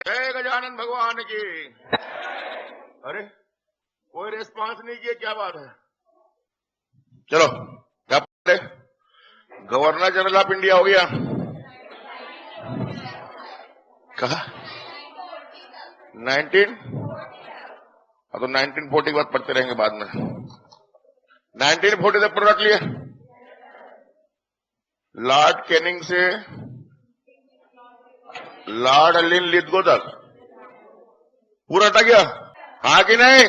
जय गजानन भगवान की। अरे कोई रिस्पांस नहीं किया, क्या बात है? चलो क्या पढ़े? गवर्नर जनरल ऑफ इंडिया हो गया। कहा 19, तो 1940 के बाद पढ़ते रहेंगे बाद में। 1940 तक पढ़ रख लिया। लॉर्ड कैनिंग से लॉर्ड लिन लिथगो तक पूरा था क्या? हाँ कि नहीं?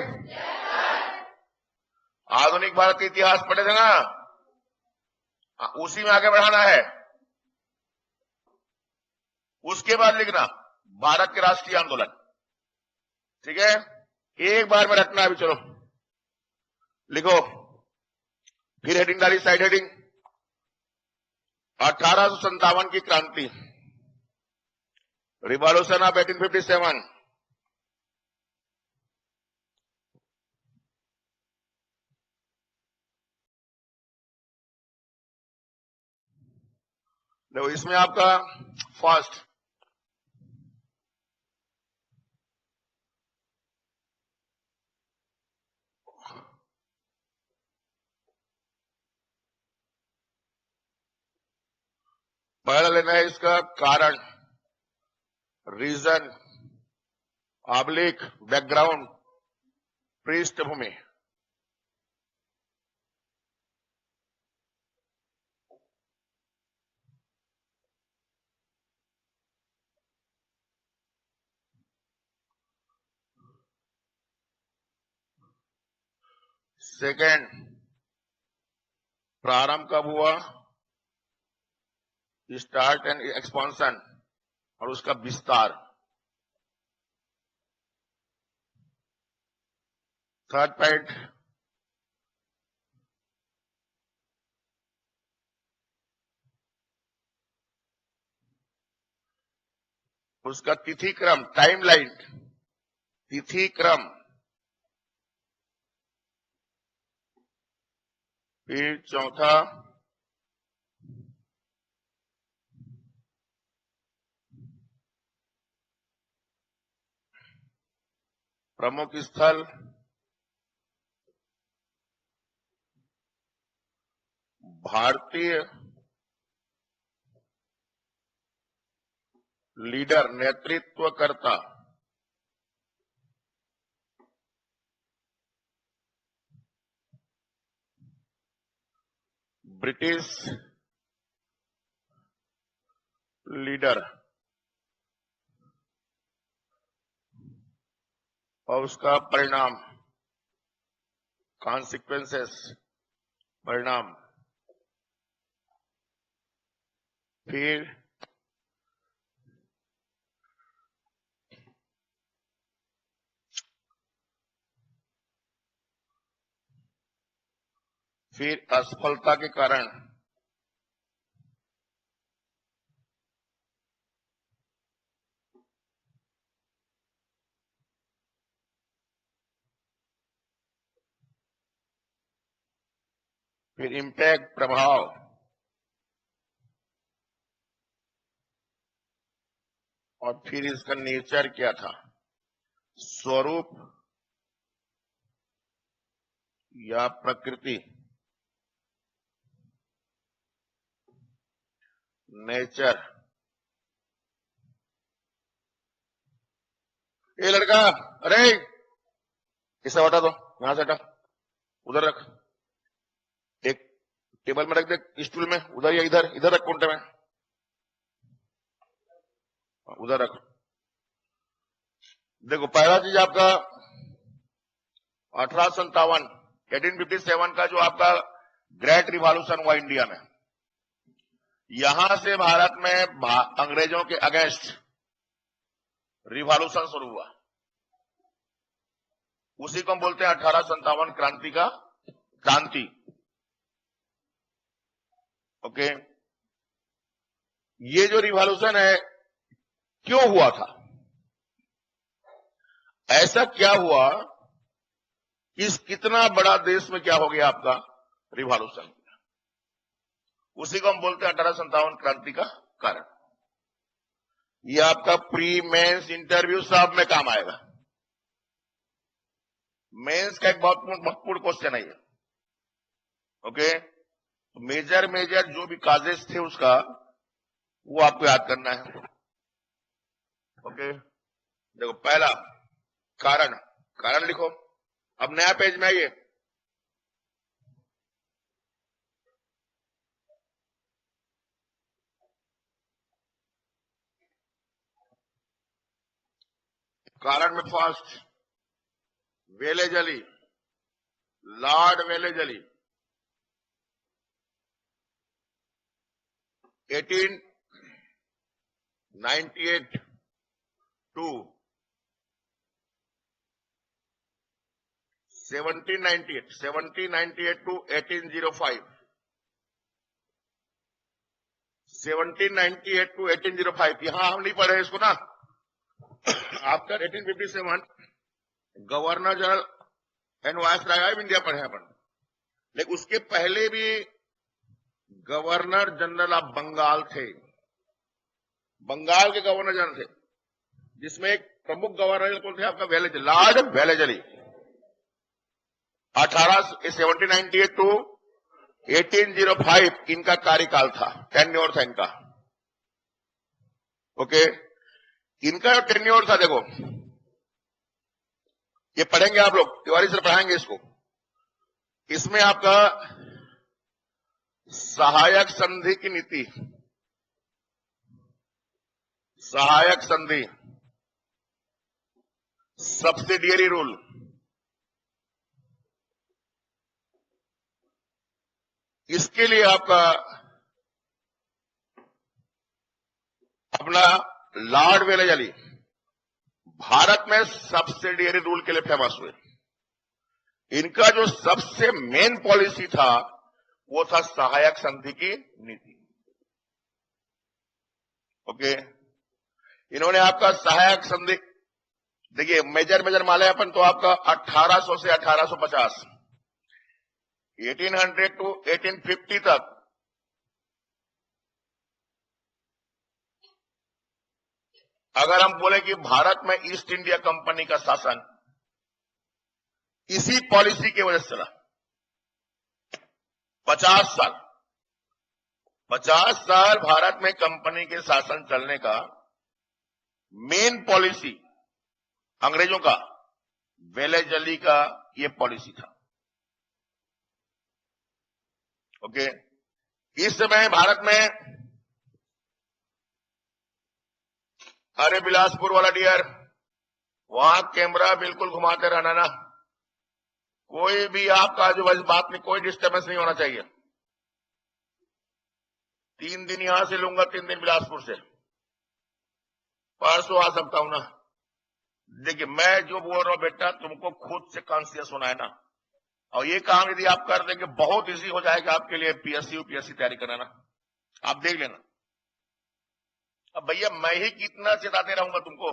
आधुनिक भारत का इतिहास पढ़े थे ना, उसी में आगे बढ़ाना है। उसके बाद लिखना भारत के राष्ट्रीय आंदोलन। ठीक है, एक बार में रखना। अभी चलो लिखो, फिर हेडिंग डाली, साइड हेडिंग 1857 की क्रांति, रिवॉल्यूशन ऑफ 1857। देखो इसमें आपका फर्स्ट पहला लेना है इसका कारण, रीजन, ऑब्लिक, बैकग्राउंड, पृष्ठभूमि। सेकंड, प्रारंभ कब हुआ, स्टार्ट एंड एक्सपांशन, और उसका विस्तार। थर्ड पॉइंट, उसका तिथि क्रम, टाइमलाइन, तिथि क्रम। फिर चौथा, प्रमुख स्थल, भारतीय लीडर, नेतृत्वकर्ता, ब्रिटिश लीडर, और उसका परिणाम, कॉन्सिक्वेंसेस, परिणाम। फिर असफलता के कारण, फिर इम्पैक्ट, प्रभाव, और फिर इसका नेचर क्या था, स्वरूप या प्रकृति, नेचर। ये लड़का, अरे इसे हटा दो, यहां से हटा, उधर रख, एक टेबल में रख दे, स्टूल में, उधर या इधर, इधर रख, कोने में, उधर रख। देखो पहला चीज आपका 1857, 1857 का जो आपका ग्रेट रिवॉल्यूशन हुआ इंडिया में, यहां से भारत में अंग्रेजों के अगेंस्ट रिवॉल्यूशन शुरू हुआ। उसी को हम बोलते हैं 1857 क्रांति का क्रांति। ओके, ये जो रिवॉल्यूशन है क्यों हुआ था, ऐसा क्या हुआ, इस कितना बड़ा देश में क्या हो गया आपका रिवॉल्यूशन, उसी को हम बोलते हैं 1857 क्रांति का कारण। ये आपका प्री मेंस इंटरव्यू सब में काम आएगा। मेंस का एक बहुत महत्वपूर्ण क्वेश्चन है ये। ओके, तो मेजर जो भी काजेस थे उसका वो आपको याद करना है। ओके, देखो पहला कारण, कारण लिखो। अब नया पेज में आइए। कारण में first Wellesley, Lord Wellesley 1898 to 1798 to 1805, 1798 to 1805। यहां हम नहीं पढ़े इसको ना। After 1857 governor general and viceroy of India पढ़े अपन, लेकिन उसके पहले भी गवर्नर जनरल ऑफ बंगाल थे। बंगाल के गवर्नर जनरल थे, जिसमें एक प्रमुख गवर्नर कौन थे आपका? Wellesley, Lord Wellesley. 1798 टू 1805 इनका कार्यकाल था, टेन्योर था इनका। ओके, इनका जो टेन्योर था, देखो ये पढ़ेंगे आप लोग, तिवारी सर पढ़ाएंगे इसको। इसमें आपका सहायक संधि की नीति, सहायक संधि, सब्सिडियरी रूल, इसके लिए आपका अपना लॉर्ड वेलेजली भारत में सब्सिडियरी रूल के लिए फेमस हुए। इनका जो सबसे मेन पॉलिसी था वो था सहायक संधि की नीति। ओके, इन्होंने आपका सहायक संधि, देखिए मेजर माले अपन तो आपका 1800 से 1850, 1800 टू 1850 तक अगर हम बोले कि भारत में ईस्ट इंडिया कंपनी का शासन इसी पॉलिसी की वजह से चला। 50 साल, 50 साल भारत में कंपनी के शासन चलने का मेन पॉलिसी अंग्रेजों का, वेलेजली का ये पॉलिसी था। ओके, इस समय भारत में, अरे बिलासपुर वाला डियर, वहां कैमरा बिल्कुल घुमाते रहना ना, कोई भी आपका जो बात में कोई डिस्टर्बेंस नहीं होना चाहिए। 3 दिन यहां से लूंगा, 3 दिन बिलासपुर से, परसों आ सकता हूं ना। देखिए मैं जो बोल रहा हूं बेटा, तुमको खुद से कॉन्शियस होना है ना, और ये काम यदि आप कर देंगे बहुत इजी हो जाएगा आपके लिए पीएससी यूपीएससी तैयारी करना, आप देख लेना। अब भैया मैं ही कितना चेताते रहूंगा तुमको,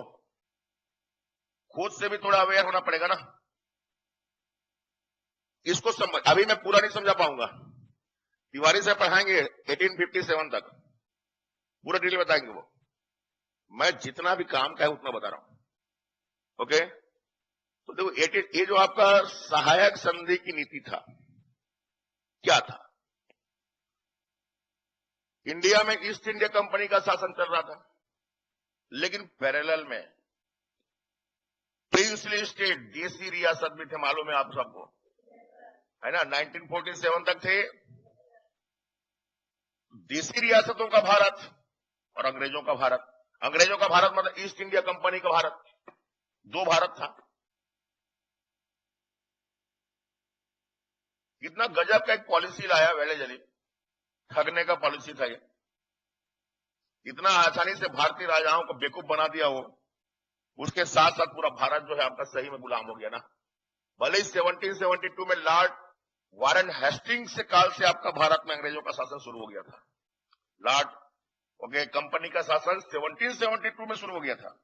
खुद से भी थोड़ा अवेयर होना पड़ेगा ना। इसको समझ, अभी मैं पूरा नहीं समझा पाऊंगा, तिवारी से पढ़ाएंगे 1857 तक पूरा डिटेल बताएंगे वो। मैं जितना भी काम का है उतना बता रहा हूं। ओके, तो देखो ये जो आपका सहायक संधि की नीति था, क्या था? इंडिया में ईस्ट इंडिया कंपनी का शासन चल रहा था, लेकिन पैरेलल में प्रिंसली स्टेट, देसी रियासत भी थे, मालूम है आप सबको, है ना। 1947 तक थे देसी रियासतों का भारत और अंग्रेजों का भारत। अंग्रेजों का भारत मतलब ईस्ट इंडिया कंपनी का भारत, दो भारत था। इतना गजब का एक पॉलिसी लाया वेलेजली, ठगने का पॉलिसी था ये। इतना आसानी से भारतीय राजाओं को बेवकूफ बना दिया वो, उसके साथ साथ पूरा भारत जो है आपका सही में गुलाम हो गया ना। भले ही 1772 में लॉर्ड वारेन हेस्टिंग्स से काल से आपका भारत में अंग्रेजों का शासन शुरू हो गया था। लॉर्ड ओके कंपनी का शासन 1772 में शुरू हो गया था,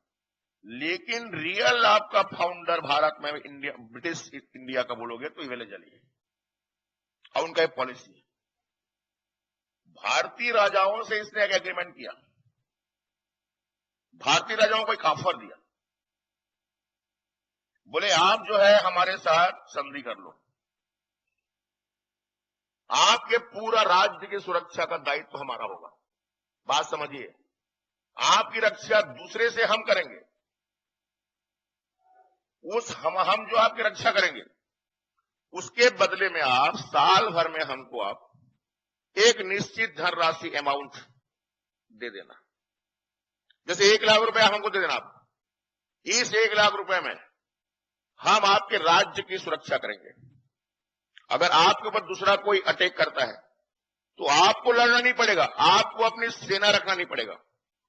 लेकिन रियल आपका फाउंडर भारत में इंडिया, ब्रिटिश इंडिया का बोलोगे तो वेलेजली है। और उनका एक पॉलिसी है, भारतीय राजाओं से इसने एक एग्रीमेंट किया, भारतीय राजाओं को एक ऑफर दिया, बोले आप जो है हमारे साथ संधि कर लो, आपके पूरा राज्य की सुरक्षा का दायित्व हमारा होगा। बात समझिए, आपकी रक्षा दूसरे से हम करेंगे, हम जो आपकी रक्षा करेंगे उसके बदले में आप साल भर में हमको आप एक निश्चित धनराशि अमाउंट दे देना। जैसे 1 लाख रुपए हमको दे देना, आप इस 1 लाख रुपए में हम आपके राज्य की सुरक्षा करेंगे। अगर आपके ऊपर दूसरा कोई अटैक करता है तो आपको लड़ना नहीं पड़ेगा, आपको अपनी सेना रखना नहीं पड़ेगा,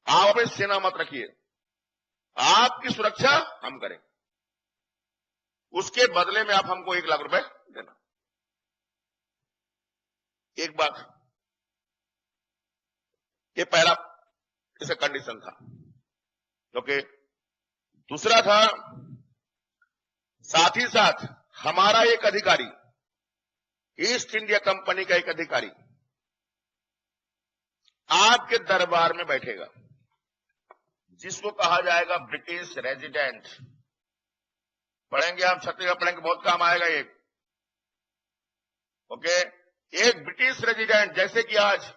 आप अपनी सेना मत रखिए, आपकी सुरक्षा हम करेंगे, उसके बदले में आप हमको 1 लाख रुपए देना। एक बात, ये पहला इसे कंडीशन था। क्योंकि दूसरा था, साथ ही साथ हमारा एक अधिकारी, ईस्ट इंडिया कंपनी का एक अधिकारी आपके दरबार में बैठेगा, जिसको कहा जाएगा ब्रिटिश रेजिडेंट। पढ़ेंगे आप, छत्तीसगढ़ पढ़ेंगे, बहुत काम आएगा ये। ओके, एक ब्रिटिश रेजिडेंट, जैसे कि आज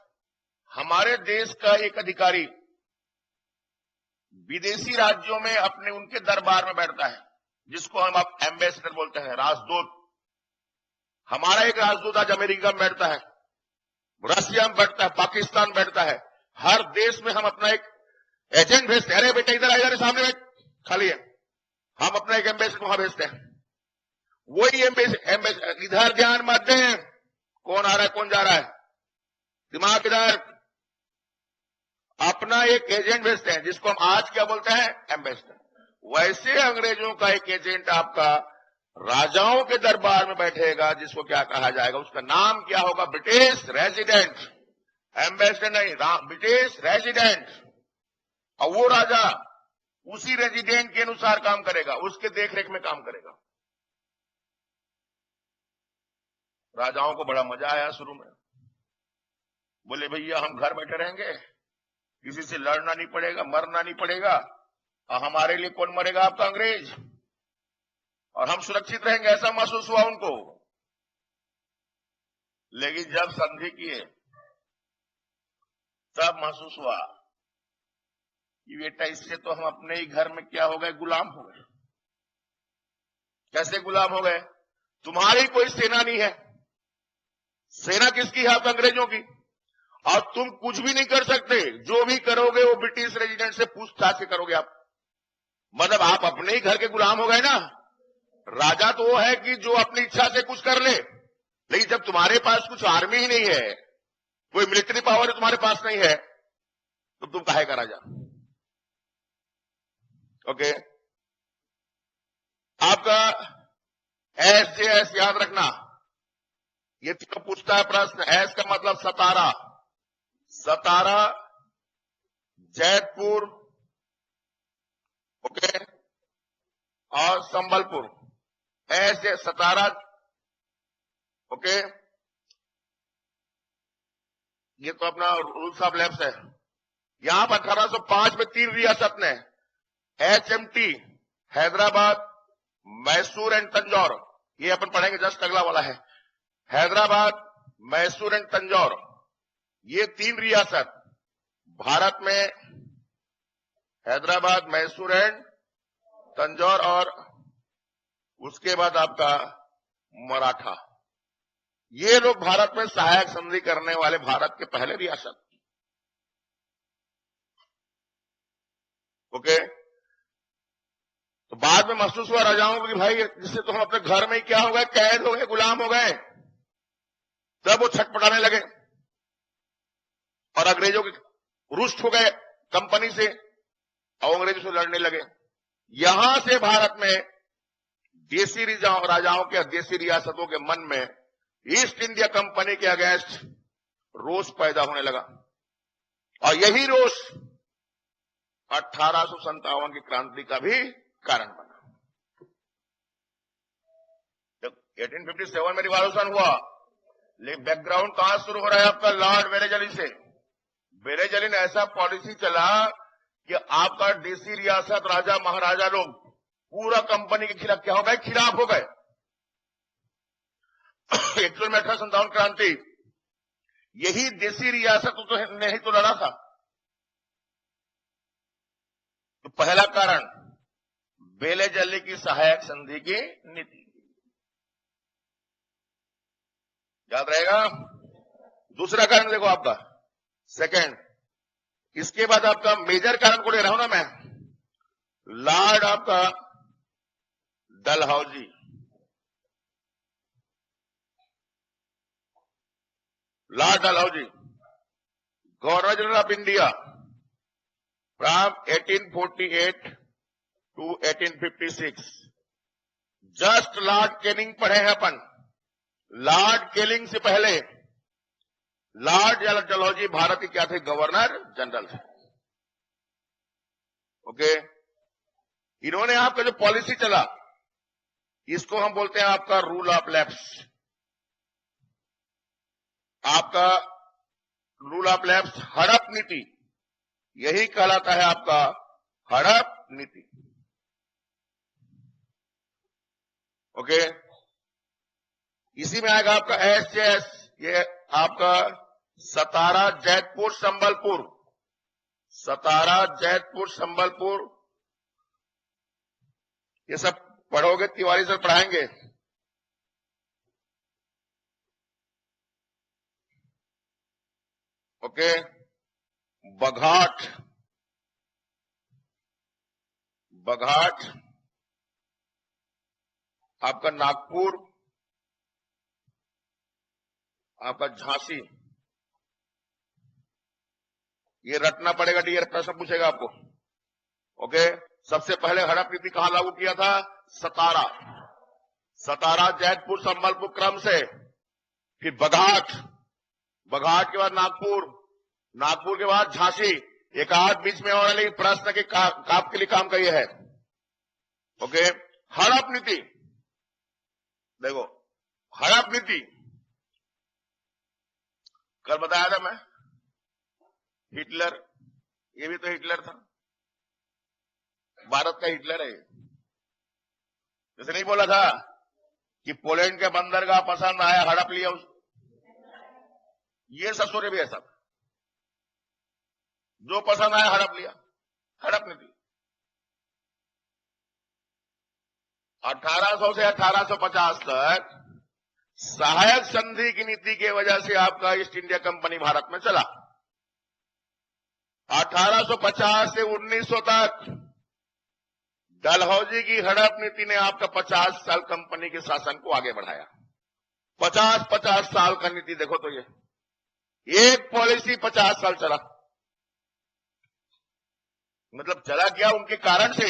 हमारे देश का एक अधिकारी विदेशी राज्यों में अपने उनके दरबार में बैठता है, जिसको हम आप एम्बेसडर बोलते हैं, राजदूत। हमारा एक राजदूत आज अमेरिका में बैठता है, रशिया में बैठता है, पाकिस्तान बैठता है। हर देश में हम अपना एक एजेंट भेजते हैं। अरे बेटा इधर आ, इधर सामने बैठ, खाली है, हम अपना एक एम्बेसडर वहां भेजते हैं। वही एम्बेसडर इधर ध्यान मत दें, कौन आ रहा है कौन जा रहा है, दिमाग इधर, अपना एक एजेंट भेजते हैं, जिसको हम आज क्या बोलते हैं, एम्बेसडर। वैसे अंग्रेजों का एक एजेंट आपका राजाओं के दरबार में बैठेगा, जिसको क्या कहा जाएगा, उसका नाम क्या होगा, ब्रिटिश रेजिडेंट। एम्बेसडर नहीं, ब्रिटिश रेजिडेंट। और वो राजा उसी रेजिडेंट के अनुसार काम करेगा, उसके देखरेख में काम करेगा। राजाओं को बड़ा मजा आया शुरू में, बोले भैया हम घर बैठे रहेंगे, किसी से लड़ना नहीं पड़ेगा, मरना नहीं पड़ेगा, और हमारे लिए कौन मरेगा, आपका अंग्रेज, और हम सुरक्षित रहेंगे, ऐसा महसूस हुआ उनको। लेकिन जब संधि किए तब महसूस हुआ कि बेटा इससे तो हम अपने ही घर में क्या हो गए, गुलाम हो गए। कैसे गुलाम हो गए, तुम्हारी कोई सेना नहीं है, सेना किसकी है, आप अंग्रेजों की, और तुम कुछ भी नहीं कर सकते, जो भी करोगे वो ब्रिटिश रेजिडेंट से पूछताछ से करोगे आप। मतलब आप अपने ही घर के गुलाम हो गए ना। राजा तो वो है कि जो अपनी इच्छा से कुछ कर ले, लेकिन जब तुम्हारे पास कुछ आर्मी ही नहीं है, कोई मिलिट्री पावर तुम्हारे पास नहीं है, तो तुम काहे का राजा। ओके, आपका एसजेएस याद रखना, ये तो पूछता है प्रश्न। एस का मतलब सतारा, सतारा, जैतपुर, ओके, और संबलपुर। ऐसे सतारा, ओके, ये तो अपना रूल्स ऑफ लैब्स है। यहां पर 1805 में 3 रियासत ने HMT, हैदराबाद, मैसूर एंड तंजौर, ये अपन पढ़ेंगे, जस्ट अगला वाला है, हैदराबाद, मैसूर एंड तंजौर, ये 3 रियासत भारत में, हैदराबाद, मैसूर एंड तंजौर, और उसके बाद आपका मराठा। ये लोग भारत में सहायक संधि करने वाले भारत के पहले रियासत। ओके, तो बाद में महसूस हुआ राजाओं को कि भाई जिससे तो हम अपने घर में ही क्या हो गए, कैद हो गए, गुलाम हो गए। तब वो छटपटाने लगे और अंग्रेजों के रुष्ट हो गए कंपनी से, और अंग्रेजों से लड़ने लगे। यहां से भारत में देसी राजाओं के, देसी रियासतों के मन में ईस्ट इंडिया कंपनी के अगेंस्ट रोष पैदा होने लगा, और यही रोष 1857 की क्रांति का भी कारण बना। जब 1857 में रिवॉल्यूशन हुआ, लेकिन बैकग्राउंड कहां शुरू हो रहा है आपका, लॉर्ड वेरेजली से। वेरेजली ने ऐसा पॉलिसी चला कि आपका देसी रियासत राजा महाराजा लोग पूरा कंपनी के खिलाफ क्या हो गए, खिलाफ हो गए। एक्चुअल में 1857 क्रांति यही देसी रियासत ने ही तो लड़ा था। तो पहला कारण बेले जल्ली की सहायक संधि की नीति, याद रहेगा। दूसरा कारण देखो आपका सेकंड, इसके बाद आपका मेजर कारण को ले रहा हूं ना मैं, लॉर्ड आपका Dalhousie. Lord Dalhousie, governor general of India from 1848 to 1856। Just Lord Canning पढ़े हैं अपन। लॉर्ड कैनिंग से पहले लॉर्ड डलहौजी भारत के क्या थे, गवर्नर जनरल थे। ओके, इन्होंने आपका जो पॉलिसी चला इसको हम बोलते हैं आपका रूल ऑफ लैप्स। आपका रूल ऑफ लैप्स, हड़प नीति, यही कहलाता है आपका हड़प नीति। ओके, इसी में आएगा आपका एसजेएस, ये आपका सतारा जैतपुर संबलपुर, सतारा जैतपुर संबलपुर, ये सब पढ़ोगे, तिवारी सर पढ़ाएंगे। ओके, बघाट, बघाट आपका नागपुर, आपका झांसी, ये रटना पड़ेगा, डी प्रश्न पूछेगा आपको। ओके, सबसे पहले हड़प नीति कहां लागू किया था, सतारा, सतारा जैतपुर संबलपुर क्रम से, फिर बघाट, बघाट के बाद नागपुर, नागपुर के बाद झांसी, एक आध बीच में और लेकिन प्रश्न के आपके लिए काम का ये है। ओके, हड़प नीति देखो, हड़प नीति कल बताया था मैं, हिटलर, ये भी तो हिटलर था, भारत का हिटलर है। जैसे नहीं बोला था कि पोलैंड के बंदरगाह पसंद आया, हड़प लिया उसको, ये ससुरे भी है सब, जो पसंद आया हड़प लिया, हड़प नीति। 1800 से 1850 तक सहायक संधि की नीति की वजह से आपका ईस्ट इंडिया कंपनी भारत में चला। 1850 से 1900 तक डलहौजी की हड़प नीति ने आपका 50 साल कंपनी के शासन को आगे बढ़ाया। 50 साल का नीति देखो तो ये एक पॉलिसी 50 साल चला, मतलब चला गया उनके कारण से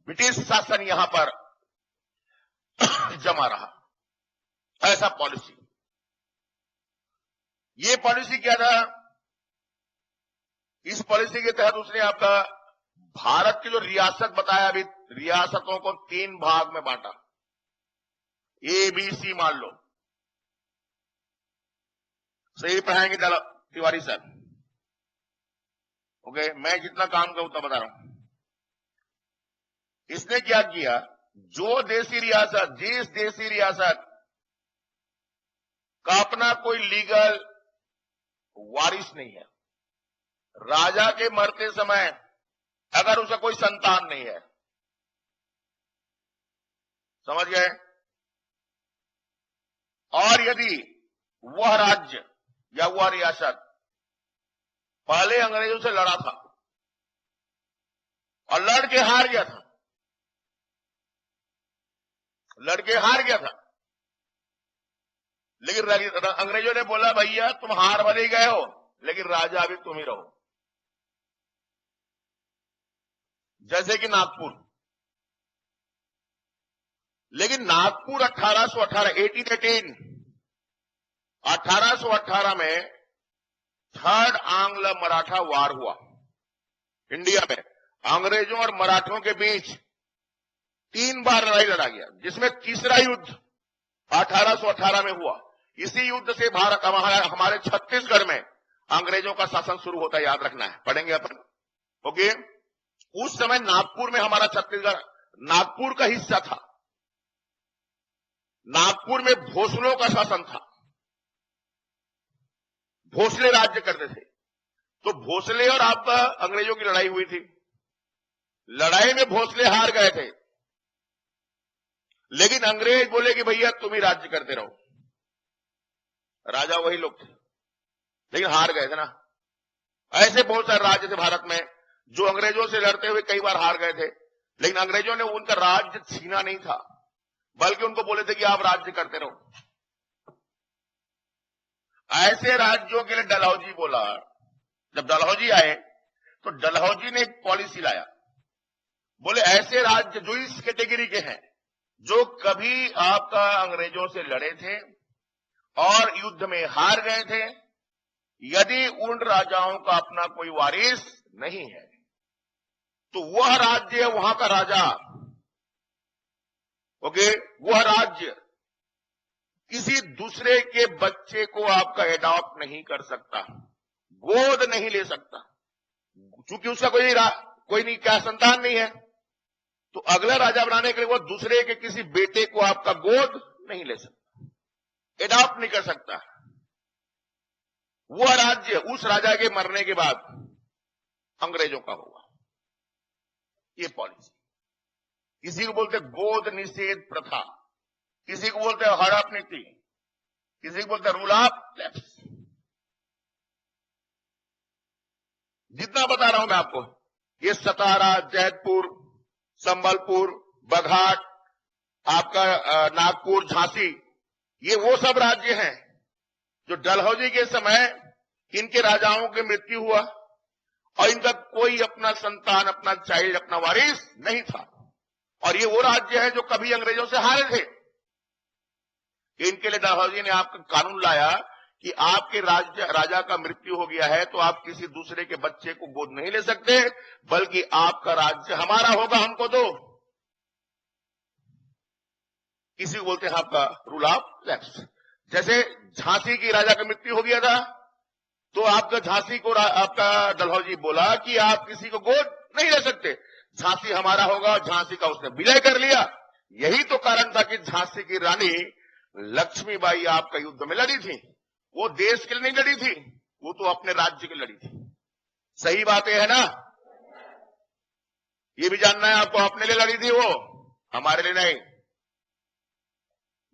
ब्रिटिश शासन यहां पर जमा रहा, ऐसा पॉलिसी। ये पॉलिसी क्या था, इस पॉलिसी के तहत उसने आपका भारत की जो रियासत बताया, अभी रियासतों को 3 भाग में बांटा, ए बी सी मान लो, सही पढ़ाएंगे तिवारी सर। ओके, मैं जितना काम करूं उतना बता रहा हूं। इसने क्या किया, जो देसी रियासत, जिस देसी रियासत का अपना कोई लीगल वारिस नहीं है, राजा के मरते समय अगर उसका कोई संतान नहीं है, समझ गए, और यदि वह राज्य या वह रियासत पहले अंग्रेजों से लड़ा था और लड़के हार गया था, लड़के हार गया था, लेकिन अंग्रेजों ने बोला भैया तुम हार भले ही गए हो लेकिन राजा अभी तुम ही रहो, जैसे कि नागपुर। लेकिन नागपुर 1818 में थर्ड आंग्ल मराठा वार हुआ इंडिया में, अंग्रेजों और मराठों के बीच 3 बार लड़ाई लड़ा गया, जिसमें तीसरा युद्ध 1818 में हुआ। इसी युद्ध से भारत हमारे छत्तीसगढ़ में अंग्रेजों का शासन शुरू होता है, याद रखना है, पढ़ेंगे अपन। ओके, उस समय नागपुर में हमारा छत्तीसगढ़ नागपुर का हिस्सा था। नागपुर में भोसलों का शासन था, भोसले राज्य करते थे। तो भोसले और आपका अंग्रेजों की लड़ाई हुई थी। लड़ाई में भोसले हार गए थे, लेकिन अंग्रेज बोले कि भैया तुम ही राज्य करते रहो। राजा वही लोग थे, लेकिन हार गए थे ना। ऐसे बहुत सारे राज्य थे भारत में जो अंग्रेजों से लड़ते हुए कई बार हार गए थे, लेकिन अंग्रेजों ने उनका राज्य छीना नहीं था, बल्कि उनको बोले थे कि आप राज्य करते रहो। ऐसे राज्यों के लिए डलहौजी बोला। जब डलहौजी आए तो डलहौजी ने एक पॉलिसी लाया, बोले ऐसे राज्य जो इस कैटेगरी के हैं, जो कभी आपका अंग्रेजों से लड़े थे और युद्ध में हार गए थे, यदि उन राजाओं का अपना कोई वारिस नहीं है तो वह राज्य, वहां का राजा, ओके, वह राज्य किसी दूसरे के बच्चे को आपका एडॉप्ट नहीं कर सकता, गोद नहीं ले सकता, क्योंकि उसका कोई नहीं क्या संतान नहीं है। तो अगला राजा बनाने के लिए वो दूसरे के किसी बेटे को आपका गोद नहीं ले सकता, एडॉप्ट नहीं कर सकता। वह राज्य उस राजा के मरने के बाद अंग्रेजों का होगा। ये पॉलिसी, किसी को बोलते गोद निषेध प्रथा, किसी को बोलते हड़प नीति, किसी को बोलते रूल ऑफ लैप्स। जितना बता रहा हूं मैं आपको, ये सतारा, जैतपुर, संबलपुर, बघाट, आपका नागपुर, झांसी, ये वो सब राज्य हैं जो डलहौजी के समय इनके राजाओं की मृत्यु हुआ और इनका कोई अपना संतान, अपना चाइल्ड, अपना वारिस नहीं था। और ये वो राज्य है जो कभी अंग्रेजों से हारे थे। इनके लिए डलहौजी ने आपका कानून लाया कि आपके राजा का मृत्यु हो गया है तो आप किसी दूसरे के बच्चे को गोद नहीं ले सकते, बल्कि आपका राज्य हमारा होगा, हमको दो। किसी को बोलते हैं आपका रूल ऑफ लैप्स। जैसे झांसी की राजा का मृत्यु हो गया था तो आपका झांसी को आपका डलहौजी बोला कि आप किसी को गोद नहीं ले सकते, झांसी हमारा होगा, और झांसी का उसने विलय कर लिया। यही तो कारण था कि झांसी की रानी लक्ष्मीबाई आपका युद्ध में लड़ी थी। वो देश के लिए नहीं लड़ी थी, वो तो अपने राज्य के लिए लड़ी थी। सही बात है ना? ये भी जानना है आपको, अपने लिए लड़ी थी वो, हमारे लिए नहीं।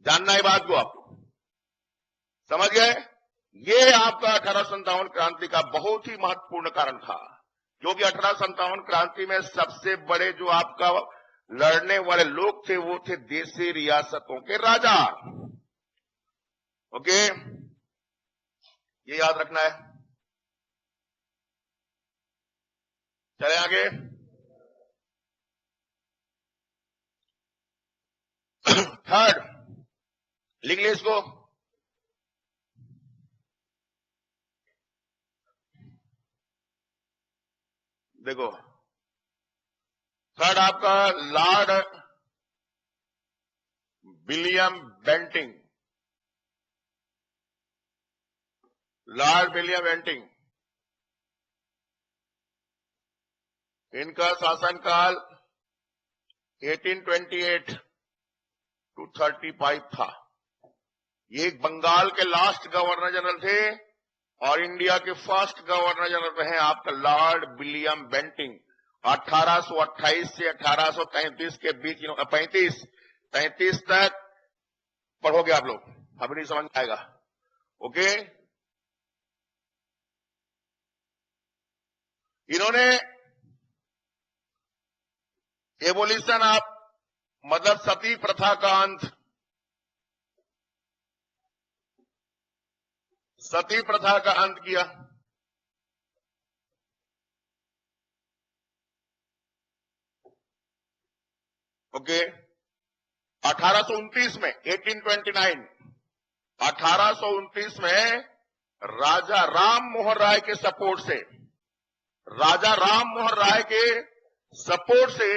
जानना है बात को, आपको समझ गए? ये आपका 1857 क्रांति का बहुत ही महत्वपूर्ण कारण था, क्योंकि 1857 क्रांति में सबसे बड़े जो आपका लड़ने वाले लोग थे वो थे देशी रियासतों के राजा। ओके, ये याद रखना है। चले आगे। थर्ड, लिख ले इसको। देखो, थर्ड आपका Lord William Bentinck. Lord William Bentinck, इनका शासनकाल 1828 to 35 था। ये बंगाल के लास्ट गवर्नर जनरल थे और इंडिया के फर्स्ट गवर्नर जनरल रहे आपका लॉर्ड विलियम बेंटिंग। 1828 से 1833 के बीच, 35 तक पढ़ोगे आप लोग, अभी नहीं समझ आएगा। ओके, इन्होंने एबोलिशन ऑफ, मतलब सती प्रथा का अंत, सती प्रथा का अंत किया। ओके, 1829 में 1829 में राजा राम मोहन राय के सपोर्ट से, राजा राम मोहन राय के सपोर्ट से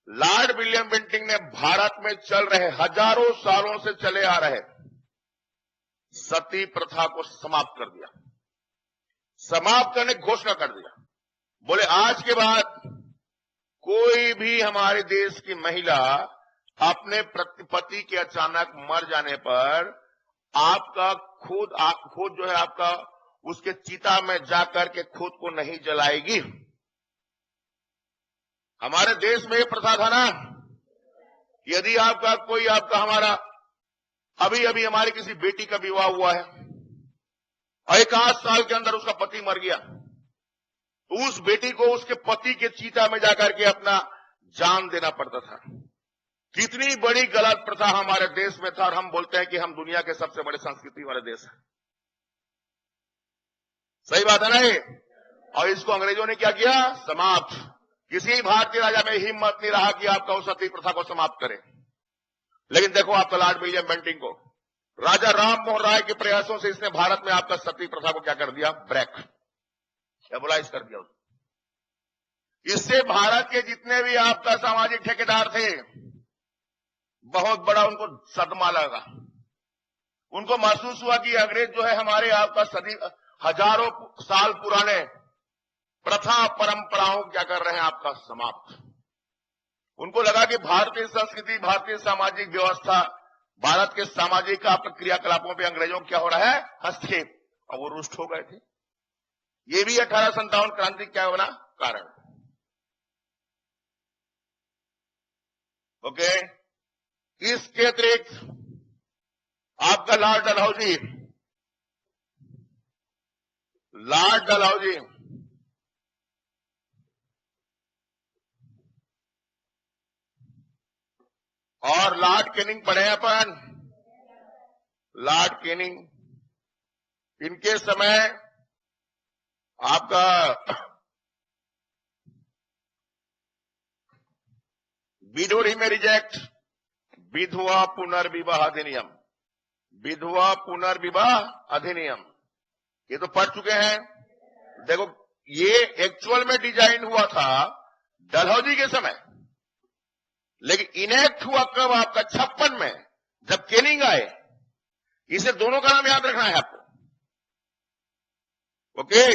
लॉर्ड विलियम बेंटिंग ने भारत में चल रहे, हजारों सालों से चले आ रहे सती प्रथा को समाप्त कर दिया, समाप्त करने की घोषणा कर दिया। बोले आज के बाद कोई भी हमारे देश की महिला अपने पति के अचानक मर जाने पर आपका खुद जो है आपका उसके चिता में जाकर के खुद को नहीं जलाएगी। हमारे देश में ये प्रथा था ना, यदि आपका हमारा अभी अभी हमारी किसी बेटी का विवाह हुआ है और 1 साल के अंदर उसका पति मर गया, तो उस बेटी को उसके पति के चीता में जाकर के अपना जान देना पड़ता था। कितनी बड़ी गलत प्रथा हमारे देश में था, और हम बोलते हैं कि हम दुनिया के सबसे बड़े संस्कृति वाले देश हैं। सही बात है ना ये? और इसको अंग्रेजों ने क्या किया? समाप्त। किसी भारतीय राजा में हिम्मत नहीं रहा कि आपका उस सती प्रथा को समाप्त करे। लेकिन देखो आपका लॉर्ड विलियम बेंटिंग को, राजा राम मोहन राय के प्रयासों से इसने भारत में आपका सती प्रथा को क्या कर दिया? ब्रेक, एबोलाइज कर दिया। इससे भारत के जितने भी आपका सामाजिक ठेकेदार थे, बहुत बड़ा उनको सदमा लगा। उनको महसूस हुआ कि अंग्रेज जो है हमारे आपका हजारों साल पुराने प्रथा परंपराओं क्या कर रहे हैं? आपका समाप्त। उनको लगा कि भारतीय संस्कृति, भारतीय सामाजिक व्यवस्था, भारत के सामाजिक क्रियाकलापों पे अंग्रेजों क्या हो रहा है? हस्तक्षेप। और वो रुष्ट हो गए थे। ये भी 1857 क्रांति क्या बना? कारण। ओके, इसके अतिरिक्त आपका लॉर्ड डलहौजी और लॉर्ड कैनिंग पढ़े अपन। लॉर्ड कैनिंग, इनके समय आपका विडोरी में रिजेक्ट, विधवा पुनर्विवाह अधिनियम, विधवा पुनर्विवाह अधिनियम, ये तो पढ़ चुके हैं। देखो ये एक्चुअल में डिजाइन हुआ था डलहौजी के समय, लेकिन इनेक्ट हुआ कब? आपका 56 में, जब कैनिंग आए। इसे दोनों का नाम याद रखना है आपको। ओके,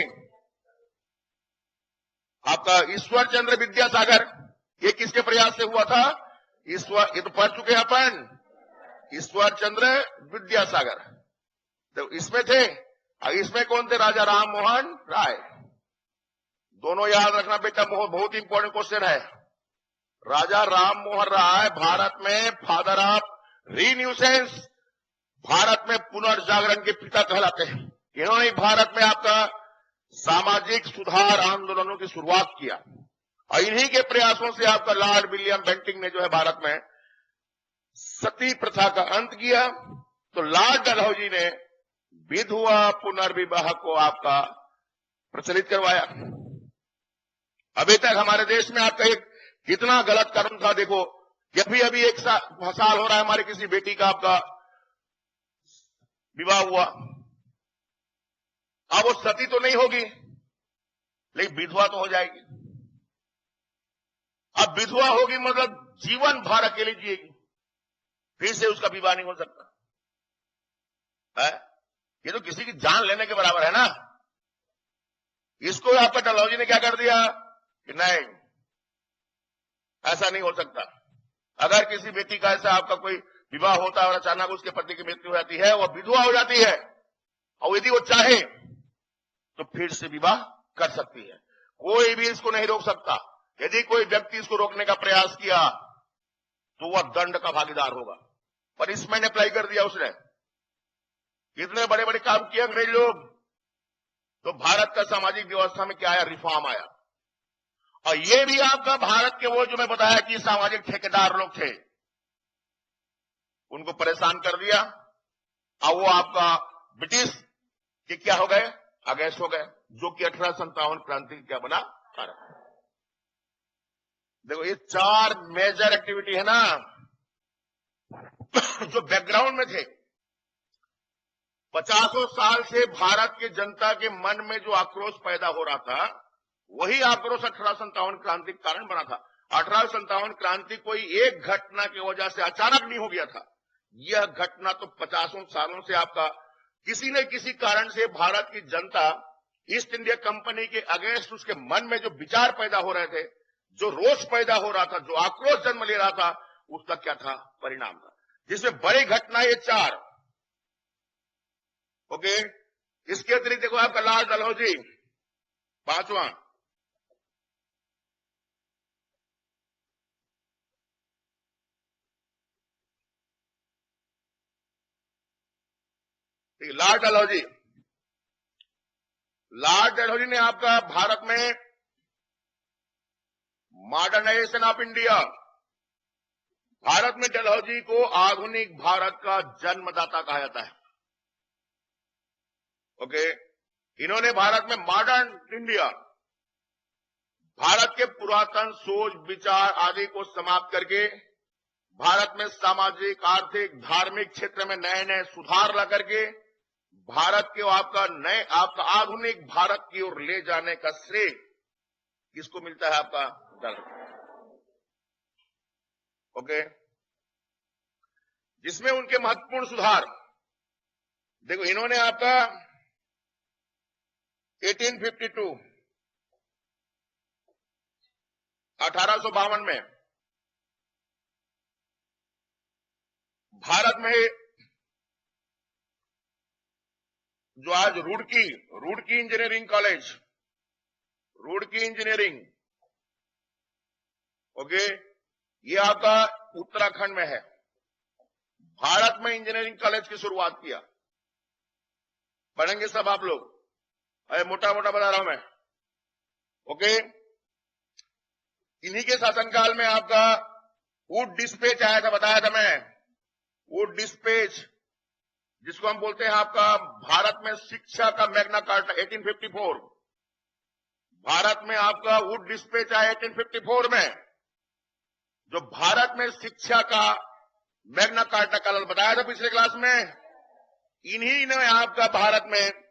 आपका ईश्वर चंद्र विद्यासागर, ये किसके प्रयास से हुआ था? ये तो पढ़ चुके हैं अपन, ईश्वर चंद्र विद्यासागर। तो इसमें थे, और इसमें कौन थे? राजा राम मोहन राय। दोनों याद रखना बेटा, बहुत इंपॉर्टेंट क्वेश्चन है। राजा राम मोहन राय भारत में फादर ऑफ रीन्यूसेंस, भारत में पुनर्जागरण के पिता कहलाते हैं। इन्होंने भारत में आपका सामाजिक सुधार आंदोलनों की शुरुआत किया, और इन्हीं के प्रयासों से आपका लॉर्ड विलियम बेंटिंग ने जो है भारत में सती प्रथा का अंत किया। तो लॉर्ड डलहौजी ने विधवा पुनर्विवाह को आपका प्रचलित करवाया। अभी तक हमारे देश में आपका एक कितना गलत कदम था। देखो कि अभी 1 साल हो रहा है हमारी किसी बेटी का आपका विवाह हुआ, अब वो सती तो नहीं होगी, लेकिन विधवा तो हो जाएगी। अब विधवा होगी मतलब जीवन भर अकेली जिएगी, फिर से उसका विवाह नहीं हो सकता है। ये तो किसी की जान लेने के बराबर है ना। इसको आपका डलहौजी ने क्या कर दिया कि नहीं, ऐसा नहीं हो सकता। अगर किसी बेटी का ऐसा आपका कोई विवाह होता है और अचानक उसके पति की मृत्यु हो जाती है, वह विधवा हो जाती है, और यदि वो चाहे तो फिर से विवाह कर सकती है। कोई भी इसको नहीं रोक सकता। यदि कोई व्यक्ति इसको रोकने का प्रयास किया तो वह दंड का भागीदार होगा। पनिशमेंट अप्लाई कर दिया उसने। कितने बड़े बड़े काम किए अंग्रेज लोग। तो भारत का सामाजिक व्यवस्था में क्या आया? रिफॉर्म आया। और ये भी आपका भारत के वो जो मैं बताया कि सामाजिक ठेकेदार लोग थे, उनको परेशान कर दिया, और वो आपका ब्रिटिश के क्या हो गए? अगेंस्ट हो गए, जो कि 1857 क्रांति क्या बना? कारण। देखो ये 4 मेजर एक्टिविटी है ना जो बैकग्राउंड में थे। 50 साल से भारत के जनता के मन में जो आक्रोश पैदा हो रहा था, वही आक्रोश 1857 क्रांति का कारण बना था। 1857 क्रांति कोई एक घटना की वजह से अचानक नहीं हो गया था। यह घटना तो 50 सालों से आपका किसी न किसी कारण से भारत की जनता ईस्ट इंडिया कंपनी के अगेंस्ट उसके मन में जो विचार पैदा हो रहे थे, जो रोष पैदा हो रहा था, जो आक्रोश जन्म ले रहा था, उसका क्या था परिणाम था, जिसमें बड़ी घटना ये 4। ओके, इसके अतिरिक्त देखो आपका लाल डलहौजी 5वां, लाल डलहौजी ने आपका भारत में मॉडर्नाइजेशन ऑफ इंडिया, भारत में डलहौजी को आधुनिक भारत का जन्मदाता कहा जाता है। ओके, इन्होंने भारत में मॉडर्न इंडिया, भारत के पुरातन सोच विचार आदि को समाप्त करके भारत में सामाजिक आर्थिक धार्मिक क्षेत्र में नए नए सुधार ला करके भारत के आपका आधुनिक भारत की ओर ले जाने का श्रेय किसको मिलता है? आपका दल। ओके, जिसमें उनके महत्वपूर्ण सुधार देखो, इन्होंने आपका 1852 में भारत में जो आज Roorkee engineering college, Roorkee engineering, okay, ये आपका उत्तराखंड में है। भारत में इंजीनियरिंग कॉलेज की शुरुआत किया, पढ़ेंगे सब आप लोग, अरे मोटा मोटा बता रहा हूं मैं। ओके, इन्हीं के शासनकाल में आपका वुड डिस्पैच आया था, बताया था मैं, वुड डिस्पैच, जिसको हम बोलते हैं आपका भारत में शिक्षा का मैग्ना कार्टा 1854। भारत में आपका वुड डिस्पैच आया 1854 में, जो भारत में शिक्षा का मैग्ना कार्टा कल बताया था पिछले क्लास में। इन्हीं ने आपका भारत में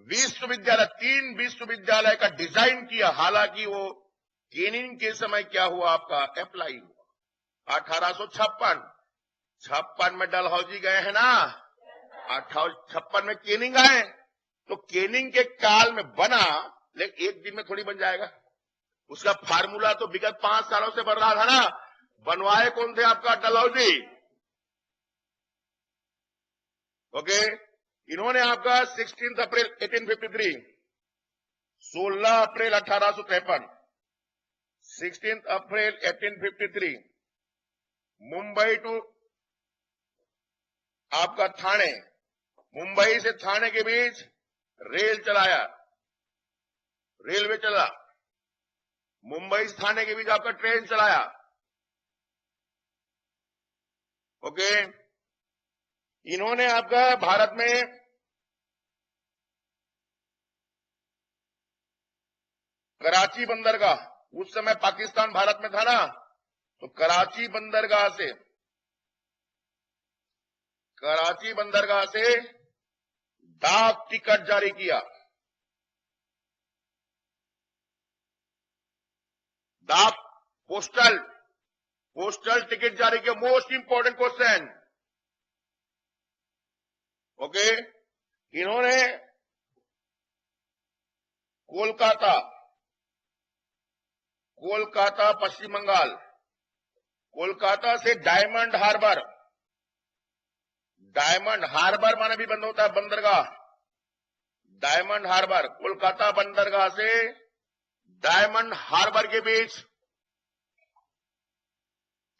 विश्वविद्यालय, 3 विश्वविद्यालय का डिजाइन किया। हालांकि वो केनिंग के समय क्या हुआ, आपका अप्लाई हुआ 1856 में डलहौजी गए हैं ना, 1856 में केनिंग आए, तो केनिंग के काल में बना, लेकिन एक दिन में थोड़ी बन जाएगा। उसका फार्मूला तो विगत 5 सालों से बन रहा था ना। बनवाए कौन थे? आपका डलहौजी। ओके, इन्होंने आपका 16 अप्रैल 1853, 16 अप्रैल 1853, 16 अप्रैल 1853 मुंबई टू आपका थाने, मुंबई से थाने के बीच रेल चलाया, रेलवे चला, मुंबई से थाने के बीच आपका ट्रेन चलाया। ओके, इन्होंने आपका भारत में कराची बंदरगाह, उस समय पाकिस्तान भारत में था ना, तो कराची बंदरगाह से डाक टिकट जारी किया। डाक पोस्टल टिकट जारी किया। Most important question. ओके, इन्होंने कोलकाता पश्चिम बंगाल, कोलकाता से डायमंड हार्बर माने भी बंद होता है बंदरगाह, डायमंड हार्बर, कोलकाता बंदरगाह से डायमंड हार्बर के बीच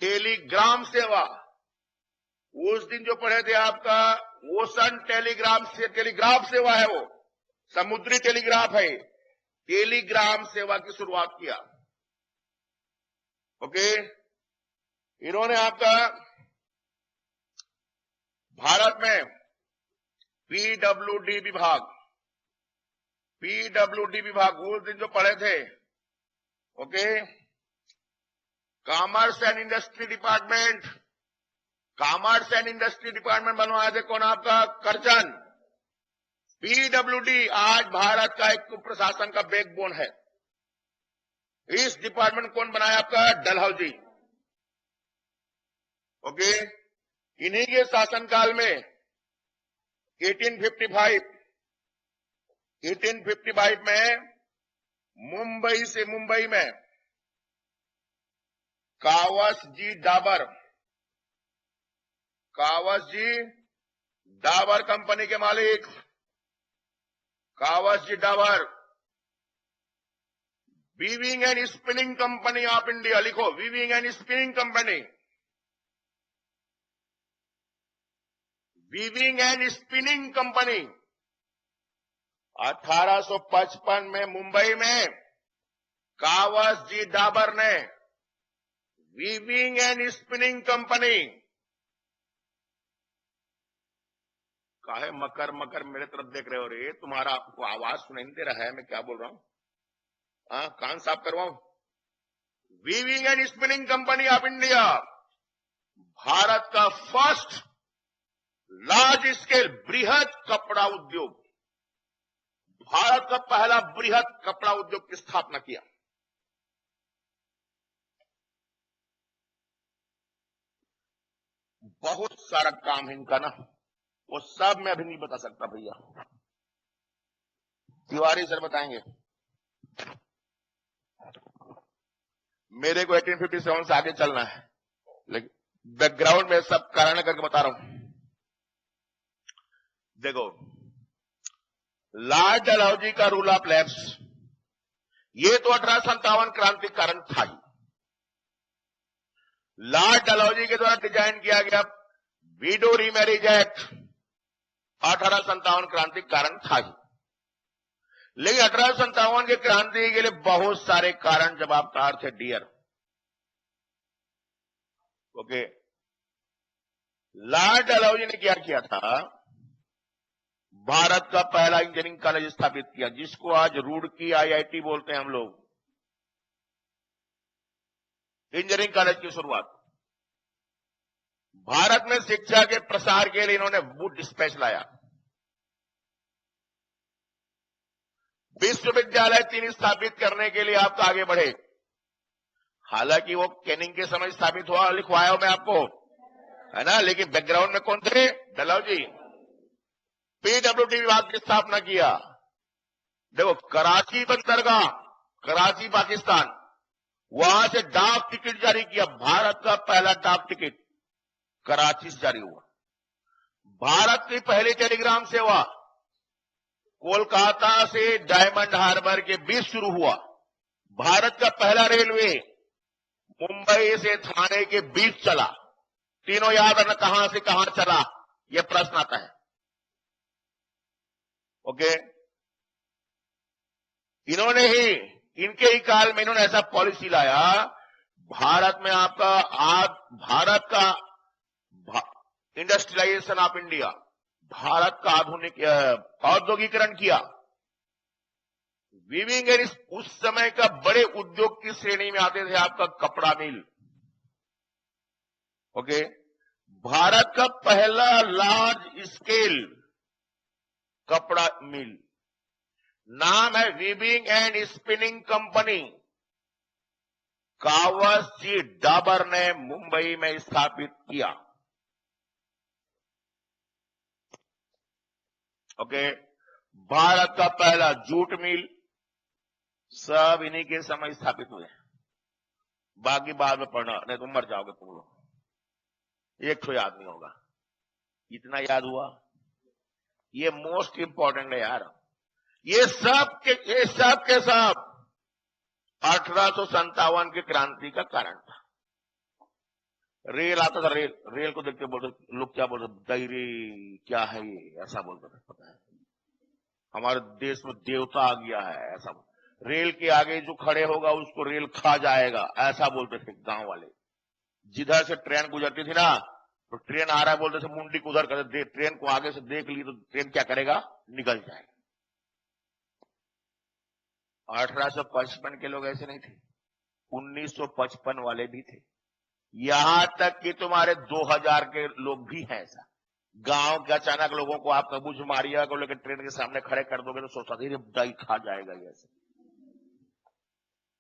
टेलीग्राम सेवा, उस दिन जो पढ़े थे आपका ओशन टेलीग्राफ सेवा है, वो समुद्री टेलीग्राफ है, टेलीग्राम सेवा की शुरुआत किया। ओके, इन्होंने आपका भारत में पीडब्ल्यूडी विभाग उस दिन जो पढ़े थे, okay, commerce and industry department बनवाए थे कौन? आपका करजन। पीडब्ल्यूडी आज भारत का एक प्रशासन का बैकबोन है। इस डिपार्टमेंट कौन बनाया? आपका डलहौजी। ओके, इन्हीं के शासनकाल में 1855 1855 में मुंबई से मुंबई में कावसजी डाबर कंपनी के मालिक Cowasji Davar, weaving and spinning company of India, लिखो weaving and spinning company, weaving and spinning company 1855 में मुंबई में कावसजी डाबर ने वीविंग एंड स्पिनिंग कंपनी, काहे मकर मकर मेरे तरफ देख रहे हो रे? तुम्हारा आपको आवाज सुनाई नहीं दे रहा है मैं क्या बोल रहा हूं? कान साफ करवाऊं? Weaving and spinning company of India Bharat का फर्स्ट लार्ज स्केल बृहद कपड़ा उद्योग, भारत का पहला बृहद कपड़ा उद्योग की स्थापना किया। बहुत सारा काम है इनका ना, वो सब मैं अभी नहीं बता सकता भैया, तिवारी सर बताएंगे। मेरे को 1857 से आगे चलना है, लेकिन बैकग्राउंड में सब कारण करके बता रहा हूं। देखो, लॉर्ड डलहौजी का रूल ऑफ लैब्स, ये तो 1857 क्रांति कारण था ही। लॉर्ड डलहौजी के द्वारा डिजाइन किया गया विडो रीमैरिज एक्ट 1857 क्रांति कारण था ही, लेकिन 1857 के क्रांति के लिए बहुत सारे कारण जवाबदार थे डियर। ओके, लॉर्ड डलहौजी ने क्या किया था? भारत का पहला इंजीनियरिंग कॉलेज स्थापित किया, जिसको आज रुड़की IIT बोलते हैं हम लोग। इंजीनियरिंग कॉलेज की शुरुआत, भारत में शिक्षा के प्रसार के लिए इन्होंने वुड डिस्पैच लाया। विश्वविद्यालय 3 स्थापित करने के लिए आप तो आगे बढ़े, हालांकि वो कैनिंग के समय स्थापित हुआ, लिखवाया हूं मैं आपको, है ना, लेकिन बैकग्राउंड में कौन थे? डलहौजी। PWD विभाग की स्थापना किया। देखो, कराची बंदरगाह, कराची पाकिस्तान, वहां से डाक टिकट जारी किया, भारत का पहला डाक टिकट कराची से जारी हुआ। भारत की पहली टेलीग्राम सेवा कोलकाता से डायमंड हार्बर के बीच शुरू हुआ। भारत का पहला रेलवे मुंबई से थाने के बीच चला। तीनों याद है ना, कहां से कहां चला, यह प्रश्न आता है। ओके, इन्होंने ही, इनके ही काल में इन्होंने ऐसा पॉलिसी लाया, भारत में आपका भारत का इंडस्ट्रियलाइजेशन ऑफ इंडिया, भारत का आधुनिक औद्योगिकरण किया। वीविंग एंड उस समय का बड़े उद्योग की श्रेणी में आते थे आपका कपड़ा मिल। ओके, भारत का पहला लार्ज स्केल कपड़ा मिल, नाम है weaving and spinning company, Kawasji Dabur ने मुंबई में स्थापित किया। ओके, भारत का पहला जूट मिल, सब इन्हीं के समय स्थापित हुए। बाकी बाद में पढ़ना, नहीं तो मर जाओगे तुम लोग। एक तो याद नहीं होगा, इतना याद हुआ, ये मोस्ट इंपॉर्टेंट है यार। ये सब के सब 1857 की क्रांति का कारण था। रेल आता था, रेल को देखते बोलते लोग, क्या बोलते, दैरे क्या है ये, ऐसा बोलते थे। पता है, हमारे देश में देवता आ गया है, ऐसा। रेल के आगे जो खड़े होगा उसको रेल खा जाएगा, ऐसा बोलते थे गांव वाले। जिधर से ट्रेन गुजरती थी ना, तो ट्रेन आ रहा है बोलते थे मुंडी को उधर कर, ट्रेन को आगे से देख ली तो ट्रेन क्या करेगा, निकल जाएगा। 1855 के लोग ऐसे नहीं थे, 1955 वाले भी थे, यहां तक कि तुम्हारे 2000 के लोग भी हैं ऐसा। गांव के अचानक लोगों को आप कबूज मारिया को लेकर ट्रेन के सामने खड़े कर दोगे तो सोचता था दाई खा जाएगा, ऐसे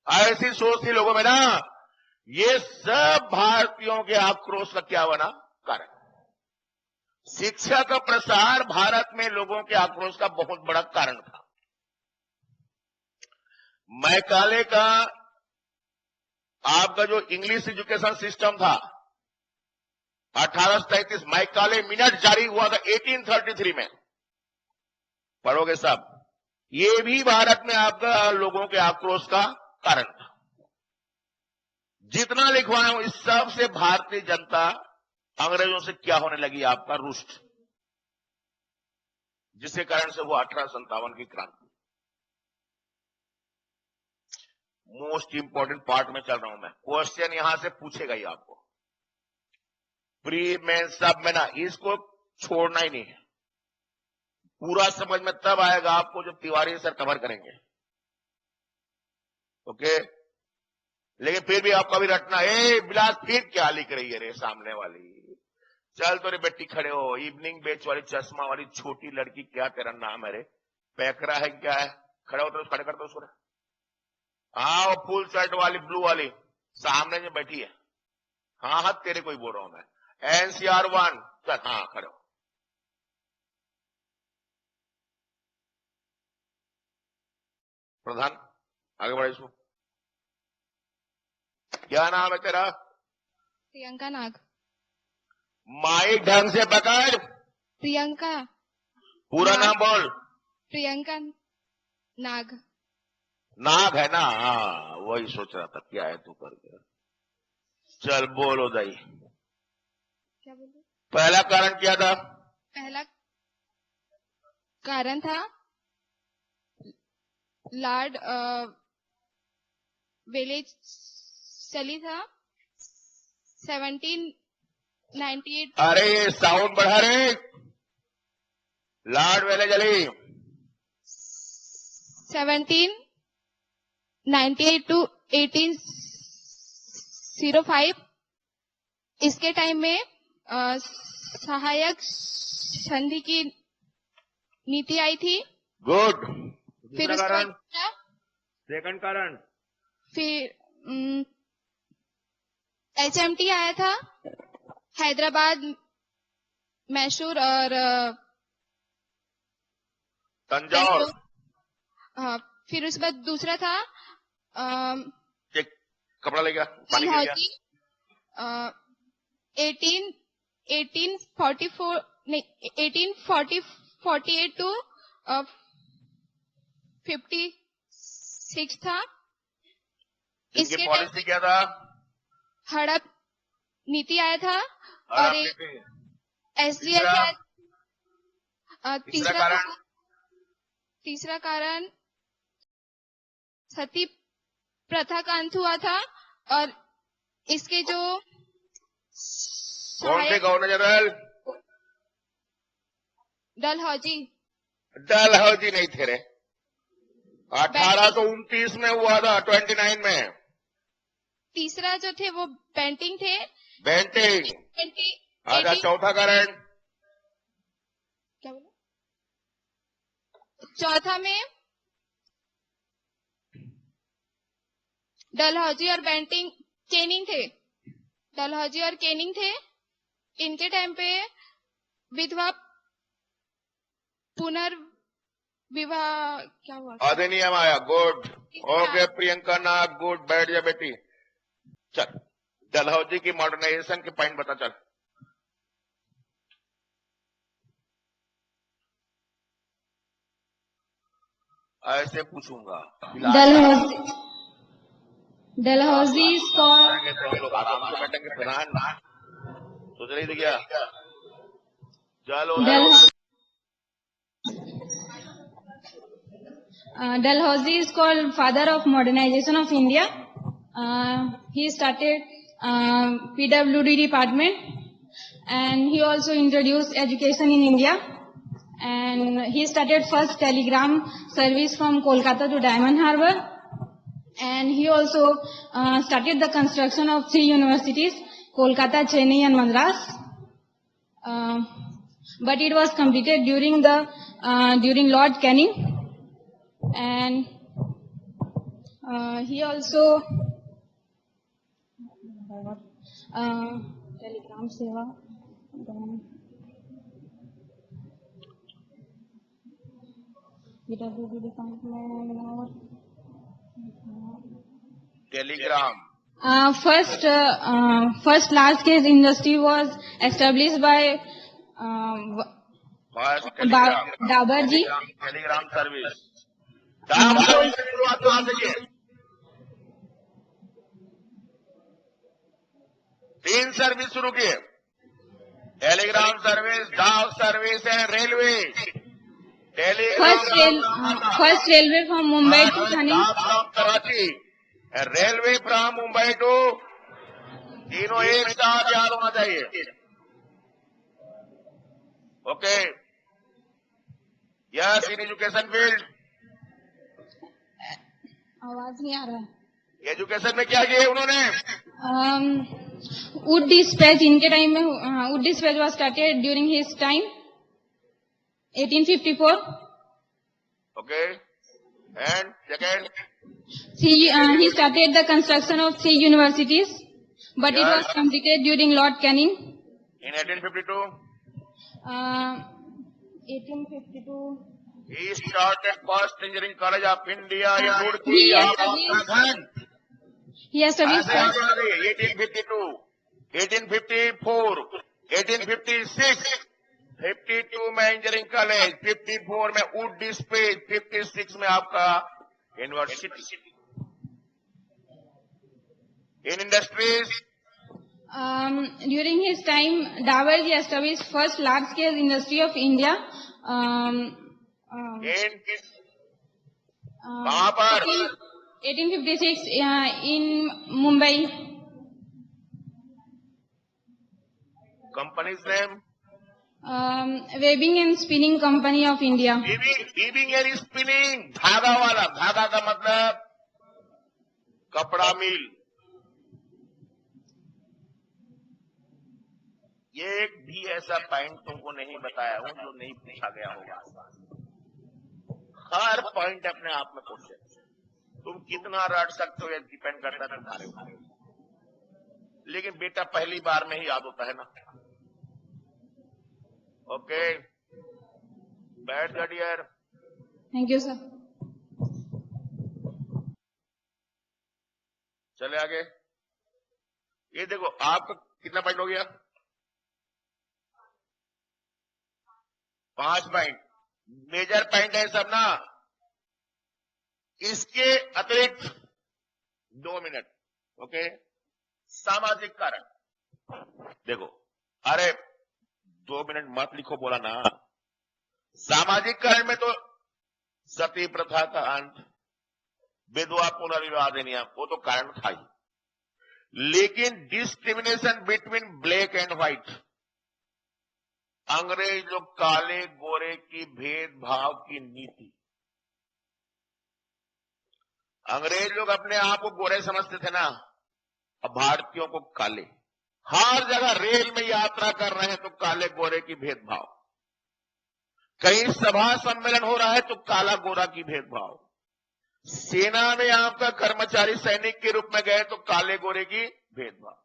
ऐसी सोच थी लोगों में ना। ये सब भारतीयों के आक्रोश का क्या बना कारण। शिक्षा का प्रसार भारत में लोगों के आक्रोश का बहुत बड़ा कारण था। मैकाले का आपका जो इंग्लिश एजुकेशन सिस्टम था 1833 मैकाले मिनट जारी हुआ था 1833 में, पढ़ोगे सब। ये भी भारत में आपका लोगों के आक्रोश का कारण था। जितना लिखवाया हूं इस सब से भारतीय जनता अंग्रेजों से क्या होने लगी, आपका रुष्ट, जिसके कारण से वो 1857 की क्रांति। मोस्ट इंपॉर्टेंट पार्ट में चल रहा हूं मैं, क्वेश्चन यहां से पूछेगा ही आपको, प्री में सब में ना, इसको छोड़ना ही नहीं है। पूरा समझ में तब आएगा आपको जब तिवारी सर कवर करेंगे, ओके। लेकिन फिर भी आपका भी रटना, बिलास फिर क्या लिख रही है रे सामने वाली, चल तो रे बेटी खड़े हो, इवनिंग बेच वाली चश्मा वाली छोटी लड़की, क्या तेरा नाम है रे, पैकरा है क्या है, खड़े हो तो खड़े कर दो उसको। हाँ वो फुल शर्ट वाली ब्लू वाली सामने जो बैठी है, हाँ हाँ तेरे को ही बोल रहा हूं मैं, NCR 1, चल हाँ खड़े हो। प्रधान आगे बढ़े इसको, क्या नाम है तेरा? प्रियंका नाग। माइक ढंग से पकड़। प्रियंका पूरा नाम बोल। प्रियंका नाग। नाग है ना, हाँ वही सोच रहा था क्या है तू करके। चल बोलो दाई, क्या बोलूं? पहला कारण क्या था? पहला कारण था लॉर्ड वेलेस्ली था 1798। अरे साउंड बढ़ा रे, लॉर्ड वेलेस्ली 1798 टू 1805। इसके टाइम में सहायक संधि की नीति आई थी। गुड। फिर दूसरा उसके कारण, बाद सेकंड कारण, फिर HMT आया था, हैदराबाद, मैसूर और तंजौर। हाँ, फिर उसके बाद दूसरा था एक कपड़ा ले गया, पानी गिर गया। 1844 नहीं 1848 टू 56 था। इसकी इसके पॉलिसी क्या था? हड़प नीति आया था और हड़प एक नीति। SDL तीसरा? आया। तीसरा तीसरा कारण सती प्रथा का अंत हुआ था और इसके जो कौन थे गवर्नर जनरल? डलहौजी नहीं थे रे, 1829 में हुआ था, 29 में। तीसरा जो थे वो बेंटिंग थे। बेंटिंग। आधा चौथा कारण, क्या बोला? चौथा में डलहौजी और बेंटिंग केनिंग थे। डलहौजी और केनिंग थे। इनके टाइम पे विधवा पुनर्विवाह क्या हुआ? अधिनियम आया। गुड, ओके प्रियंका नाग, गुड, बैठ जा बेटी। चल डलहौजी की मॉडर्नाइजेशन के पॉइंट बता चल। ऐसे पूछूंगा। डलहौजी तो हम लोग आराम से बैठेंगे। प्रधान सोच रही थी क्या? चलो Dalhousie is called father of modernization of India. He started PWD department and he also introduced education in India. And he started first telegram service from Kolkata to Diamond Harbour. And he also started the construction of 3 universities, Kolkata, Chennai and Madras. But it was completed during Lord Canning. And he also telegram seva, PWD department, telegram First large scale industry was established by बस telegram Dabar ji. Telegram service डाक service की शुरुआत कहां से की? 3 service शुरू किए, telegram service, डाक service and railway. First railway from Mumbai to Thane. From Karachi, railway from Mumbai to, तीनों एक साथ याद होना चाहिए। Okay, yes, in education field, आवाज नहीं आ रहा है। एजुकेशन में क्या किए उन्होंने? Wood dispatch इनके टाइम में Wood dispatch was started during his time 1854. Okay, and second, He started the construction of 3 universities, but it was completed during Lord Canning. In 1852 1852. he started first engineering college of India in Roorkee. He established- He established 1852, 1854, 1856, 52 में engineering college, 54 में would dispatch, 56 में आपका university. In industries, during his time, Dabarji established first large-scale industry of India. इन कहां पर? 1856 in Mumbai. Companies name, Weaving and Spinning Company of India. Weaving and spinning, धागा वाला, धागा का मतलब कपड़ा मिल। एक भी ऐसा पॉइंट तुमको नहीं बताया हूं जो नहीं पूछा गया होगा। हर पॉइंट अपने आप में क्वेश्चन, तुम कितना रट सकते हो ये डिपेंड करता है तुम्हारे ऊपर। लेकिन बेटा पहली बार में ही याद होता है ना। ओके, बैठ जा डियर। Thank you, sir. चले आगे। ये देखो आपका कितना पॉइंट हो गया? 5 पॉइंट। मेजर पॉइंट है सब ना। इसके अतिरिक्त 2 मिनट। ओके, सामाजिक कारण देखो। अरे 2 मिनट मत लिखो, बोला ना। सामाजिक कारण में तो सती प्रथा का अंत, विधवा पुनर्विवाह अधिनियम, वो तो कारण था ही। लेकिन discrimination between black and white, अंग्रेज लोग काले गोरे की भेदभाव की नीति। अंग्रेज लोग अपने आप को गोरे समझते थे ना, अब भारतीयों को काले। हर जगह रेल में यात्रा कर रहे हैं तो काले गोरे की भेदभाव, कहीं सभा सम्मेलन हो रहा है तो काला गोरा की भेदभाव, सेना में आपका कर्मचारी सैनिक के रूप में गए तो काले गोरे की भेदभाव।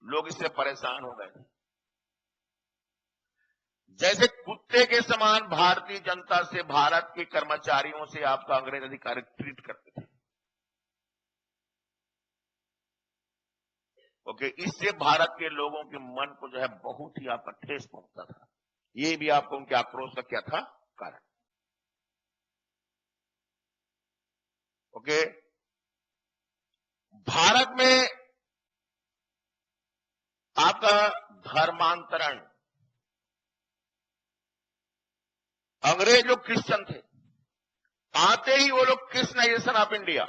लोग इससे परेशान हो गए। जैसे कुत्ते के समान भारतीय जनता से, भारत के कर्मचारियों से आपका अंग्रेज अधिकारी ट्रीट करते थे। ओके, इससे भारत के लोगों के मन को जो है बहुत ही आपका ठेस पहुंचता था। ये भी आपको उनके आक्रोश का क्या था कारण। ओके, भारत में आपका धर्मांतरण, अंग्रेज लोग क्रिश्चियन थे, आते ही वो लोग क्रिश्चियनाइजेशन ऑफ इंडिया,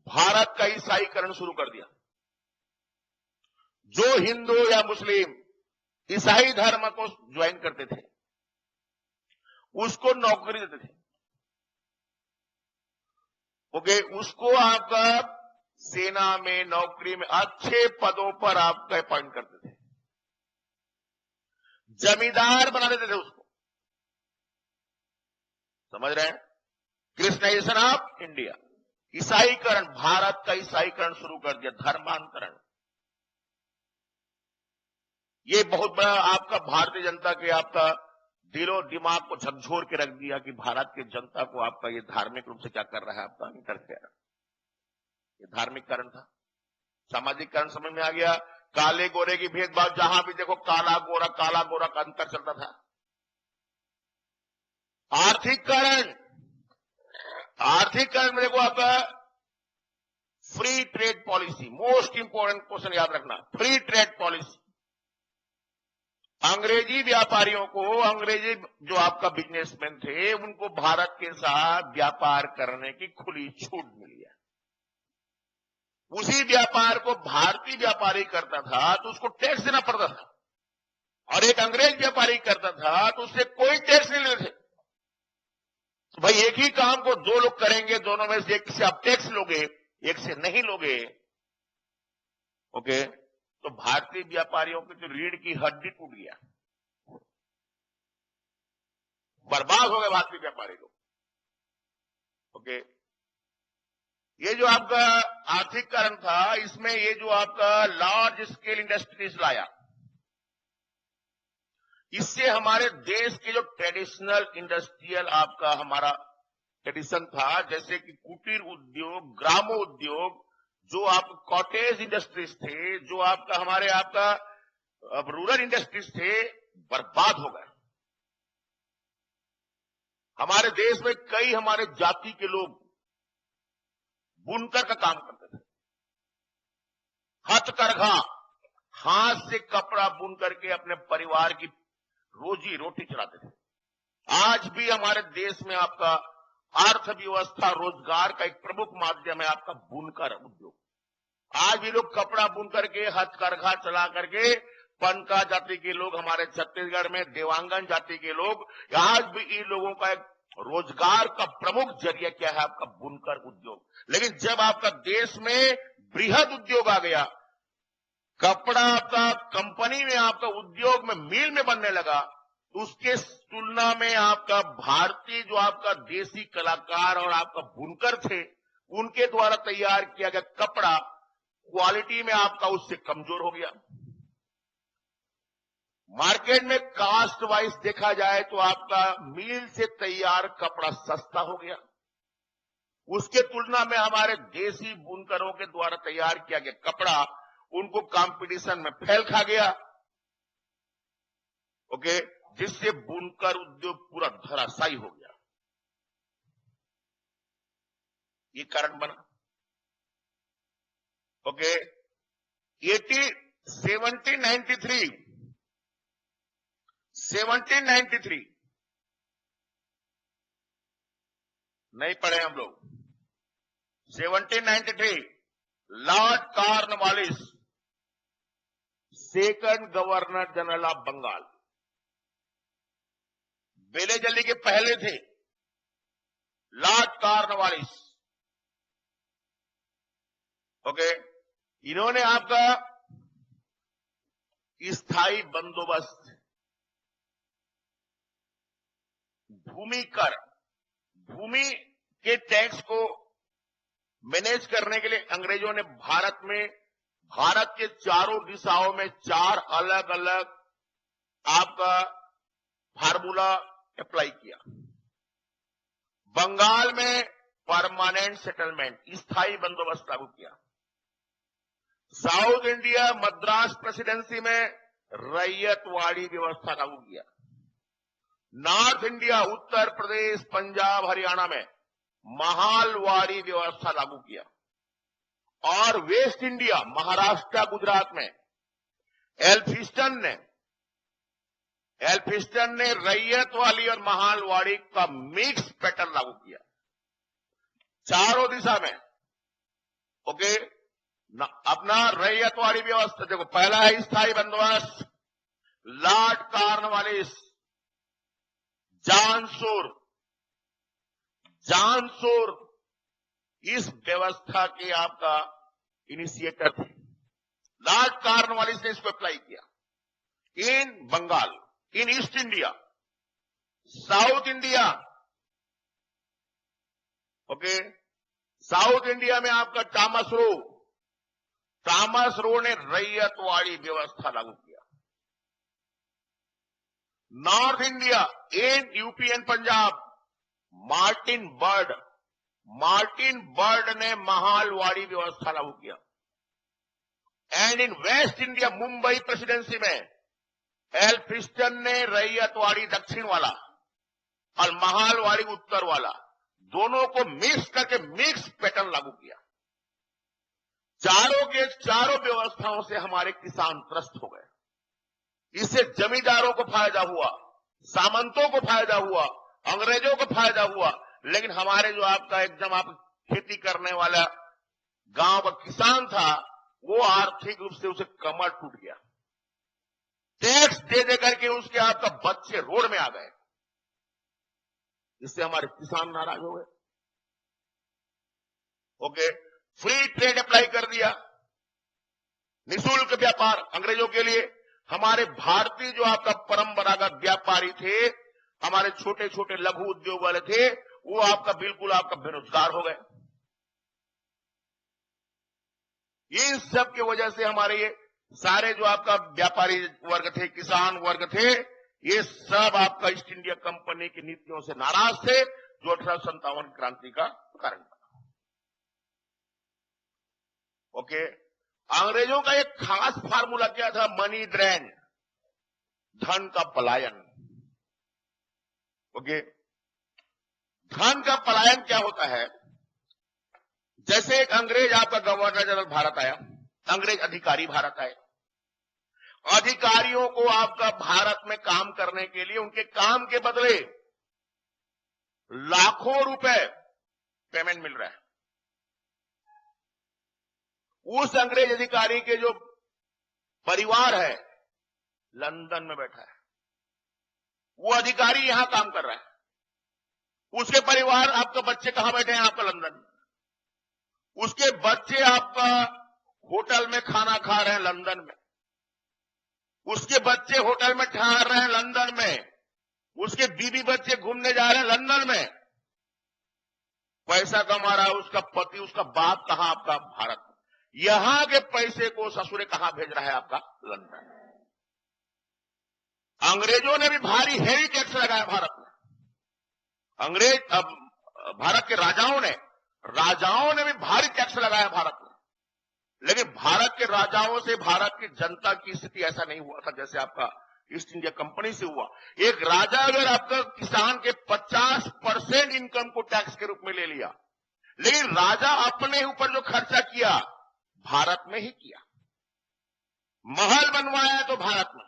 भारत का ईसाईकरण शुरू कर दिया। जो हिंदू या मुस्लिम ईसाई धर्म को ज्वाइन करते थे उसको नौकरी देते थे। ओके, उसको आपका सेना में, नौकरी में अच्छे पदों पर आपका अपॉइंट करते थे, जमींदार बना देते थे उसको। समझ रहे हैं? क्रिश्चियनाइजेशन ऑफ इंडिया, ईसाईकरण, भारत का ईसाईकरण शुरू कर दिया, धर्मांतरण। ये बहुत बड़ा आपका भारतीय जनता के आपका दिलो दिमाग को झकझोर के रख दिया कि भारत की जनता को आपका ये धार्मिक रूप से क्या कर रहा है, आपका नहीं करते। ये धार्मिक कारण था, सामाजिक कारण समझ में आ गया। काले गोरे की भेदभाव, जहां भी देखो काला गोरा का अंतर चलता था। आर्थिक कारण में देखो आपका free trade policy, most important question याद रखना, फ्री ट्रेड पॉलिसी। अंग्रेजी व्यापारियों को, अंग्रेजी जो आपका बिजनेसमैन थे, उनको भारत के साथ व्यापार करने की खुली छूट मिली है। उसी व्यापार को भारतीय व्यापारी करता था तो उसको टैक्स देना पड़ता था, और एक अंग्रेज व्यापारी करता था तो उससे कोई टैक्स नहीं लेते थे। तो भाई एक ही काम को दो लोग करेंगे, दोनों में से एक से आप टैक्स लोगे, एक से नहीं लोगे, ओके, तो भारतीय व्यापारियों की जो रीढ़ की हड्डी टूट गया, बर्बाद हो गए भारतीय व्यापारी लोग। ओके, ये जो आपका आर्थिक कारण था, इसमें ये जो आपका लार्ज स्केल इंडस्ट्रीज लाया, इससे हमारे देश के जो ट्रेडिशनल इंडस्ट्रियल आपका हमारा ट्रेडिशन था, जैसे कि कुटीर उद्योग, ग्रामो उद्योग, जो आप कॉटेज इंडस्ट्रीज थे, जो आपका हमारे आपका रूरल इंडस्ट्रीज थे, बर्बाद हो गए। हमारे देश में कई हमारे जाति के लोग बुनकर का काम करते थे, हथकरघा, हाथ से कपड़ा बुन करके अपने परिवार की रोजी रोटी चलाते थे। आज भी हमारे देश में आपका अर्थव्यवस्था, रोजगार का एक प्रमुख माध्यम है आपका बुनकर उद्योग। आज भी लोग कपड़ा बुन करके, हथकरघा चला करके, पनका जाति के लोग, हमारे छत्तीसगढ़ में देवांगन जाति के लोग, आज भी इन लोगों का एक रोजगार का प्रमुख जरिया क्या है, आपका बुनकर उद्योग। लेकिन जब आपका देश में बृहद उद्योग आ गया, कपड़ा आपका कंपनी में, आपका उद्योग में, मिल में बनने लगा, उसके तुलना में आपका भारतीय जो आपका देसी कलाकार और आपका बुनकर थे, उनके द्वारा तैयार किया गया कपड़ा क्वालिटी में आपका उससे कमजोर हो गया। मार्केट में कास्ट वाइज देखा जाए तो आपका मिल से तैयार कपड़ा सस्ता हो गया, उसके तुलना में हमारे देसी बुनकरों के द्वारा तैयार किया गया कपड़ा उनको कंपटीशन में फेल खा गया। ओके, जिससे बुनकर उद्योग पूरा धराशायी हो गया। ये कारण बना। ओके, 1793 नहीं पढ़े हम लोग। 1793 Lord Cornwallis, second governor general of Bengal, Wellesley के पहले थे लॉर्ड कॉर्नवालिस। ओके, इन्होंने आपका स्थायी बंदोबस्त, भूमि कर, भूमि के टैक्स को मैनेज करने के लिए अंग्रेजों ने भारत के चारों दिशाओं में 4 अलग अलग आपका फार्मूला अप्लाई किया। बंगाल में परमानेंट सेटलमेंट, स्थायी बंदोबस्त लागू किया। साउथ इंडिया मद्रास प्रेसिडेंसी में रैयतवाड़ी व्यवस्था लागू किया। नॉर्थ इंडिया, उत्तर प्रदेश, पंजाब, हरियाणा में महालवाड़ी व्यवस्था लागू किया। और वेस्ट इंडिया, महाराष्ट्र, गुजरात में एल्फिस्टन ने रैयत वाली और महालवाड़ी का मिक्स पैटर्न लागू किया चारों दिशा में। ओके, अपना रैयतवाड़ी व्यवस्था देखो, पहला है स्थायी बंदोबस्त, लॉर्ड कॉर्नवालिस, जानसूर इस व्यवस्था के आपका इनिशिएटर थे। लॉर्ड कॉर्नवालिस ने इसको अप्लाई किया in Bengal, in East India, South India. Okay, South India में आपका थॉमस रो ने रैयतवाड़ी व्यवस्था लागू किया। North India in UP and Punjab, Martin Bird ने महालवाड़ी व्यवस्था लागू किया। And in West India Mumbai presidency में एल्फिस्टन ने रैयतवाड़ी दक्षिण वाला और महालवाड़ी उत्तर वाला दोनों को मिक्स करके मिक्स पैटर्न लागू किया। चारों के चारों व्यवस्थाओं से हमारे किसान त्रस्त हो गए। इससे जमींदारों को फायदा हुआ, सामंतों को फायदा हुआ, अंग्रेजों को फायदा हुआ, लेकिन हमारे जो आपका एकदम आप खेती करने वाला गांव का किसान था, वो आर्थिक रूप से उसे कमर टूट गया। टैक्स दे दे करके उसके आपका बच्चे रोड में आ गए। इससे हमारे किसान नाराज हो गए। ओके, फ्री ट्रेड अप्लाई कर दिया, निःशुल्क व्यापार अंग्रेजों के लिए। हमारे भारतीय जो आपका परंपरागत व्यापारी थे, हमारे छोटे छोटे लघु उद्योग वाले थे, वो आपका बिल्कुल आपका बेरोजगार हो गए। इन सब की वजह से हमारे ये सारे जो आपका व्यापारी वर्ग थे, किसान वर्ग थे, ये सब आपका ईस्ट इंडिया कंपनी की नीतियों से नाराज थे, जो 1857 क्रांति का कारण बना। ओके, अंग्रेजों का एक खास फार्मूला क्या था? मनी ड्रेन, धन का पलायन। ओके, धन का पलायन क्या होता है? जैसे एक अंग्रेज आपका गवर्नर जनरल भारत आया, अंग्रेज अधिकारी भारत आए, अधिकारियों को आपका भारत में काम करने के लिए उनके काम के बदले लाखों रुपए पेमेंट मिल रहा है। उस अंग्रेज अधिकारी के जो परिवार है लंदन में बैठा है, वो अधिकारी यहां काम कर रहा है, उसके परिवार आपका बच्चे कहां बैठे हैं? आपका लंदन में। उसके बच्चे आपका होटल में खाना खा रहे हैं लंदन में, उसके बच्चे होटल में ठहर रहे हैं लंदन में, उसके बीवी बच्चे घूमने जा रहे हैं लंदन में। पैसा कमा रहा है उसका पति, उसका बाप कहां? आपका भारत में। यहां के पैसे को ससुरे कहां भेज रहा है? आपका लंदन। अंग्रेजों ने भी भारी हेवी टैक्स लगाया भारत में। अंग्रेज अब भारत के राजाओं ने भी भारी टैक्स लगाया भारत में, लेकिन भारत के राजाओं से भारत की जनता की स्थिति ऐसा नहीं हुआ था जैसे आपका ईस्ट इंडिया कंपनी से हुआ। एक राजा अगर आपका किसान के 50% इनकम को टैक्स के रूप में ले लिया, लेकिन राजा अपने ऊपर जो खर्चा किया भारत में ही किया। महल बनवाया तो भारत में,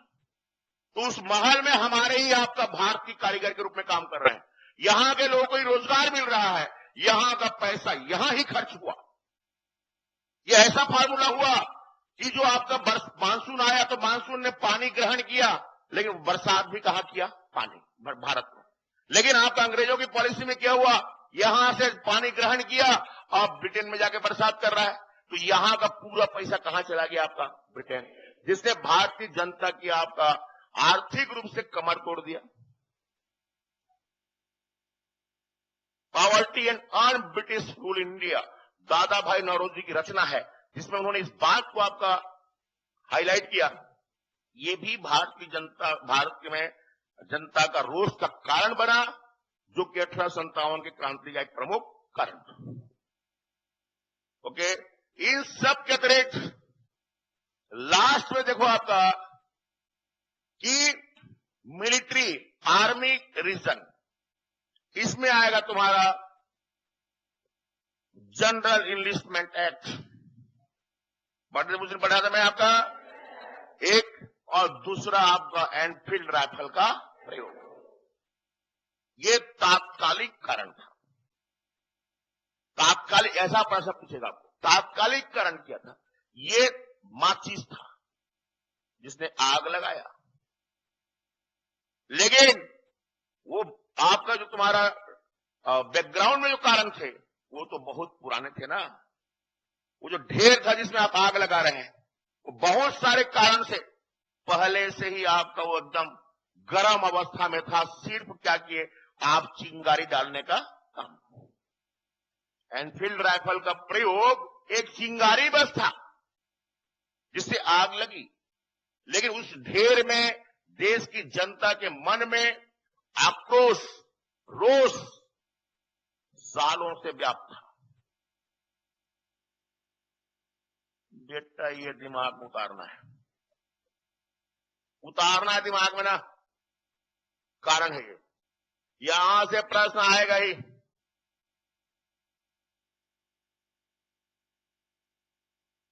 तो उस महल में हमारे ही आपका भारतीय कारीगर के रूप में काम कर रहे हैं। यहां के लोगों को ही रोजगार मिल रहा है, यहां का पैसा यहां ही खर्च हुआ। यह ऐसा फार्मूला हुआ कि जो आपका मानसून आया तो मानसून ने पानी ग्रहण किया, लेकिन बरसात भी कहां किया? पानी भारत में। लेकिन आपका अंग्रेजों की पॉलिसी में क्या हुआ? यहां से पानी ग्रहण किया और ब्रिटेन में जाके बरसात कर रहा है, तो यहां का पूरा पैसा कहां चला गया? आपका ब्रिटेन, जिसने भारतीय जनता की आपका आर्थिक रूप से कमर तोड़ दिया। Poverty and earn British rule India दादा भाई नौरोजी की रचना है, जिसमें उन्होंने इस बात को आपका हाईलाइट किया। ये भी भारत में जनता का रोष का कारण बना, जो कि 1857 की क्रांति का एक प्रमुख कारण था। ओके, इन सब के अतिरिक्त लास्ट में देखो आपका कि मिलिट्री आर्मी रीजन, इसमें आएगा तुम्हारा जनरल इनलिस्टमेंट एक्ट। बढ़ा था मैं आपका एक, और दूसरा आपका एनफील्ड राइफल का प्रयोग। ये तात्कालिक कारण था। तात्कालिक, ऐसा प्रश्न पूछेगा आपको, तात्कालिक कारण क्या था? ये माचिस था जिसने आग लगाया, लेकिन वो आपका जो तुम्हारा बैकग्राउंड में जो कारण थे वो तो बहुत पुराने थे ना। वो जो ढेर था जिसमें आप आग लगा रहे हैं, वो बहुत सारे कारण से पहले से ही आपका वो एकदम गर्म अवस्था में था। सिर्फ क्या किए आप? चिंगारी डालने का काम। एनफील्ड राइफल का प्रयोग एक चिंगारी बस था जिससे आग लगी, लेकिन उस ढेर में देश की जनता के मन में आक्रोश, रोष सालों से व्याप्त था। बेटा ये दिमाग में उतारना है, दिमाग में ना, कारण है ये। यहां से प्रश्न आएगा ही।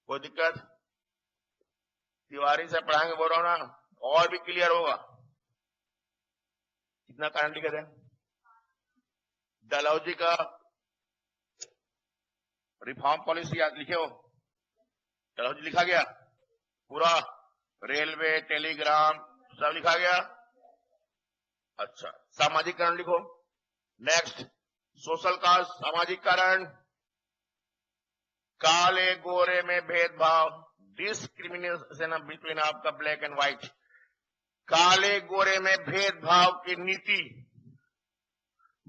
कोई दिक्कत? तिवारी से पढ़ाएंगे, बोल रहा हूं ना, और भी क्लियर होगा। कितना कारण लिखे थे? डलहौजी का रिफॉर्म पॉलिसी याद लिखे हो? डलहौजी लिखा गया पूरा, रेलवे, टेलीग्राम सब लिखा गया। अच्छा, सामाजिक कारण लिखो। नेक्स्ट, सोशल कास्ट, सामाजिक कारण। काले गोरे में भेदभाव, डिस्क्रिमिनेशन बिटवीन आपका ब्लैक एंड व्हाइट, काले गोरे में भेदभाव की नीति।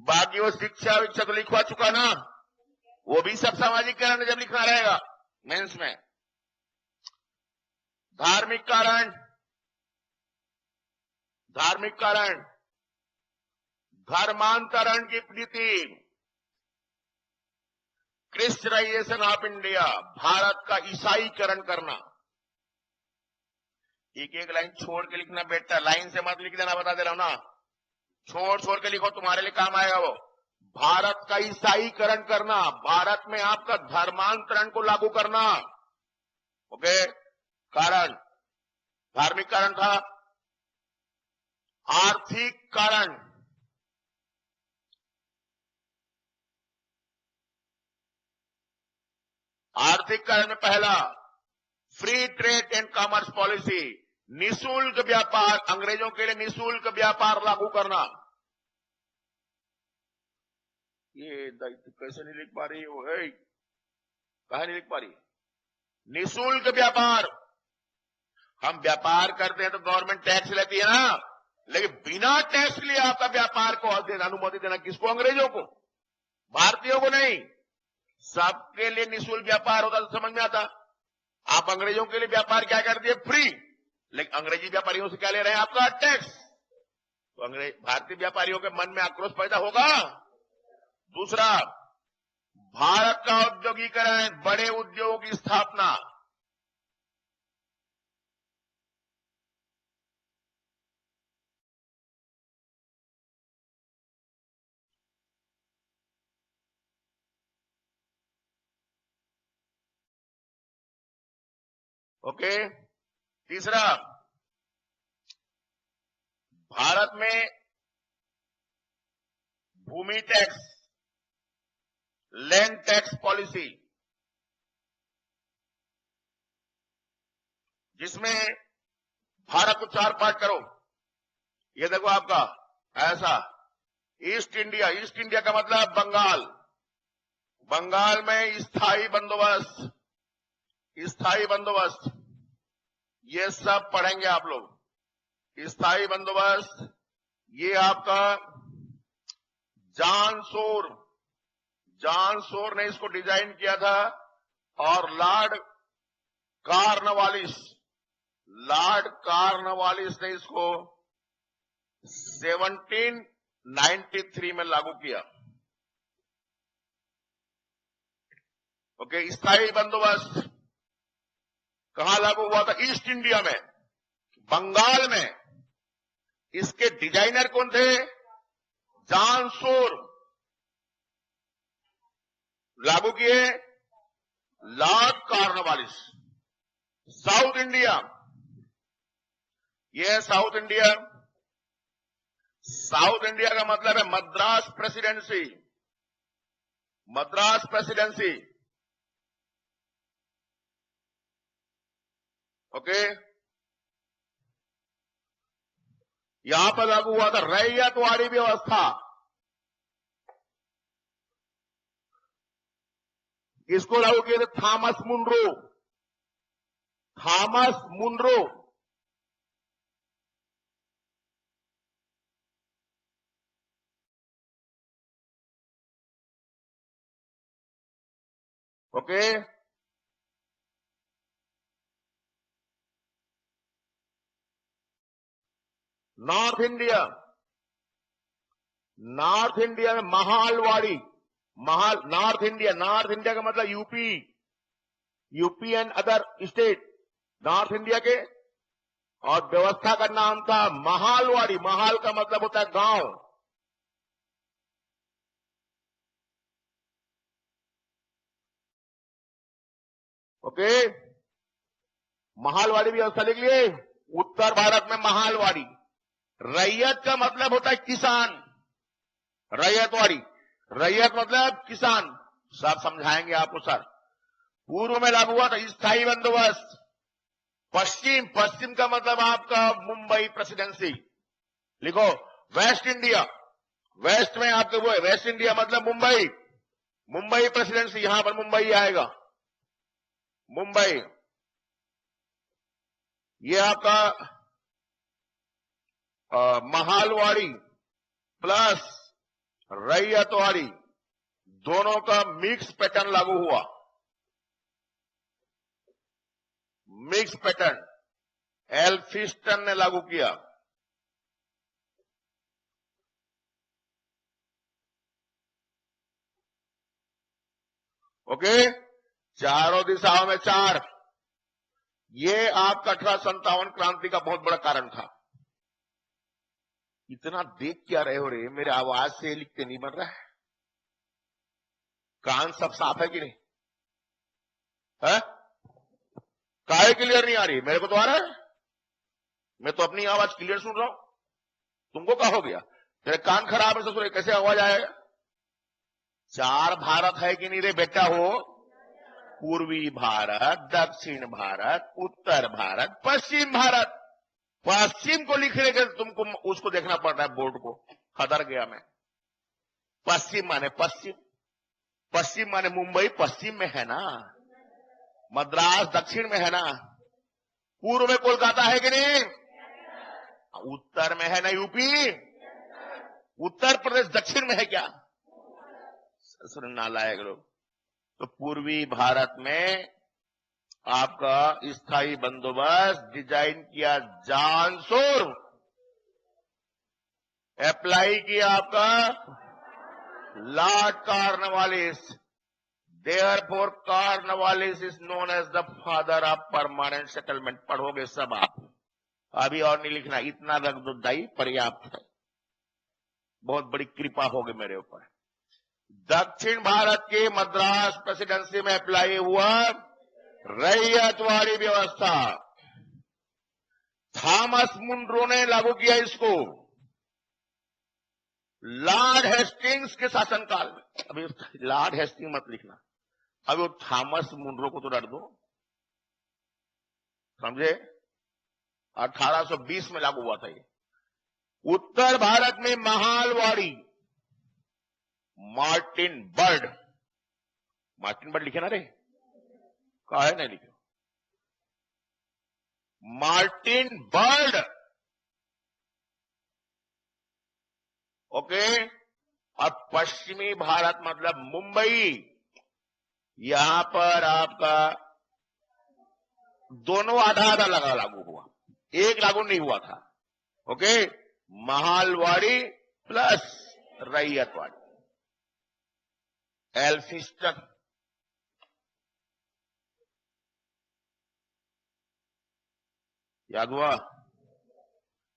बाकी वो शिक्षा विक्षा तो लिखवा चुका ना, वो भी सब सामाजिक कारण जब लिखना रहेगा मेंस में। धार्मिक कारण, धर्मांतरण की नीति, क्रिश्चियनाइजेशन ऑफ इंडिया, भारत का ईसाईकरण करना। एक एक लाइन छोड़ के लिखना बेटा, लाइन से मत लिख देना, बता दे रहा हूं ना, छोड़ के लिखो, तुम्हारे लिए काम आएगा वो। भारत का ईसाईकरण करना, भारत में आपका धर्मांतरण को लागू करना। ओके, कारण, धार्मिक कारण था। आर्थिक कारण, में पहला free trade and commerce policy, निःशुल्क व्यापार, अंग्रेजों के लिए निःशुल्क व्यापार लागू करना। ये कैसे नहीं लिख पा रही हो? कहा नहीं लिख पा रही? निःशुल्क व्यापार। हम व्यापार करते हैं तो गवर्नमेंट टैक्स लेती है ना, लेकिन बिना टैक्स लिए आपका व्यापार को अनुमति देना किसको? अंग्रेजों को, भारतीयों को नहीं। सबके लिए निःशुल्क व्यापार होता तो समझ में आता। आप अंग्रेजों के लिए व्यापार क्या कर दिए? फ्री। लेकिन अंग्रेजी व्यापारियों से क्या ले रहे हैं? आपका टैक्स। तो भारतीय व्यापारियों के मन में आक्रोश पैदा होगा। दूसरा, भारत का औद्योगिकरण, बड़े उद्योगों की स्थापना। ओके, तीसरा, भारत में भूमि टैक्स, लैंड टैक्स पॉलिसी, जिसमें भारत को 4 पार्ट करो। ये देखो आपका ऐसा, ईस्ट इंडिया का मतलब बंगाल में स्थायी बंदोबस्त, ये सब पढ़ेंगे आप लोग। स्थायी बंदोबस्त, ये आपका जॉन सोर ने इसको डिजाइन किया था, और लॉर्ड कार्नवालिस ने इसको 1793 में लागू किया। ओके, स्थायी बंदोबस्त कहां लागू हुआ था? ईस्ट इंडिया में, बंगाल में। इसके डिजाइनर कौन थे? जॉन सोर। लागू किए लॉर्ड कार्नवालिस। साउथ इंडिया, यह है साउथ इंडिया का मतलब है मद्रास प्रेसिडेंसी। ओके, यहां पर लागू हुआ था रैयतवाड़ी व्यवस्था। इसको लागू किए थे Thomas Munro. Okay, north India, north India में महालवाड़ी, नॉर्थ इंडिया का मतलब UP and other state, north India के, और व्यवस्था का नाम था महालवाड़ी। महाल का मतलब होता है गांव। ओके, महालवाड़ी व्यवस्था लिख लिए। उत्तर भारत में महालवाड़ी। रैयत का मतलब होता है किसान, रैयतवाड़ी, रैयत मतलब किसान। सब समझाएंगे आपको सर। पूर्व में लागू हुआ था स्थायी बंदोबस्त। पश्चिम का मतलब आपका मुंबई प्रेसिडेंसी। लिखो वेस्ट इंडिया, वेस्ट में आपके वो है, वेस्ट इंडिया मतलब मुंबई प्रेसिडेंसी, यहां पर मुंबई आएगा, मुंबई। ये आपका महालवाड़ी प्लस रैयतवाड़ी, दोनों का मिक्स पैटर्न लागू हुआ। मिक्स पैटर्न एल्फिस्टन ने लागू किया। ओके, चारों दिशाओं में 4। ये आपका 1857 क्रांति का बहुत बड़ा कारण था। इतना देख क्या रहे हो रे, मेरे आवाज से लिखते नहीं बन रहा है? कान सब साफ है कि नहीं है? काहे क्लियर नहीं आ रही? मेरे को तो आ रहा है, मैं तो अपनी आवाज क्लियर सुन रहा हूं। तुमको क्या हो गया? तेरे कान खराब है ससुरे, कैसे आवाज आएगा? 4 भारत है कि नहीं रे बेटा? हो पूर्वी भारत, दक्षिण भारत, उत्तर भारत, पश्चिम भारत। पश्चिम को लिखने के तुमको उसको देखना पड़ रहा है, बोर्ड को। खदर गया मैं। पश्चिम माने मुंबई पश्चिम में है ना, मद्रास दक्षिण में है ना, पूर्व में कोलकाता है कि नहीं, उत्तर में है ना यूपी, उत्तर प्रदेश दक्षिण में है क्या? ससुर नालायक लोग। तो पूर्वी भारत में आपका स्थायी बंदोबस्त डिजाइन किया जानसूर, अप्लाई किया आपका Lord Cornwallis. Therefore Cornwallis is known as the father of permanent settlement. पढ़ोगे सब आप, अभी और नहीं लिखना, इतना रख दो दाई, पर्याप्त है। बहुत बड़ी कृपा होगी मेरे ऊपर। दक्षिण भारत के मद्रास प्रेसिडेंसी में अप्लाई हुआ रैयतवाड़ी व्यवस्था। थॉमस मुनरो ने लागू किया इसको लॉर्ड हेस्टिंग्स के शासनकाल में। अभी लॉर्ड हेस्टिंग मत लिखना, अभी वो थॉमस मुनरो को तो रख दो, समझे? 1820 में लागू हुआ था ये। उत्तर भारत में महालवाड़ी, मार्टिन बर्ड लिखे ना रे, काहे नहीं लिखे? Martin bird. ओके, और पश्चिमी भारत मतलब मुंबई, यहां पर आपका दोनों आधा आधा लागू हुआ, एक लागू नहीं हुआ था। Okay, Mahalwari plus ryotwari, Elphinstone. याद हुआ?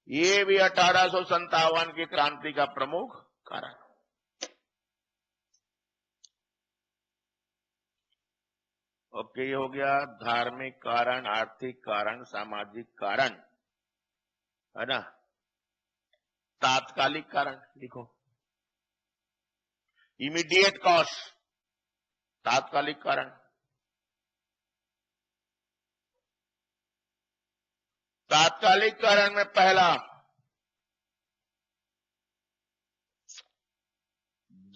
ये भी 1857 की क्रांति का प्रमुख कारण। ओके, ये हो गया धार्मिक कारण, आर्थिक कारण, सामाजिक कारण, है ना। तात्कालिक कारण लिखो, इमीडिएट कॉज, तात्कालिक कारण। तात्कालिक कारण में पहला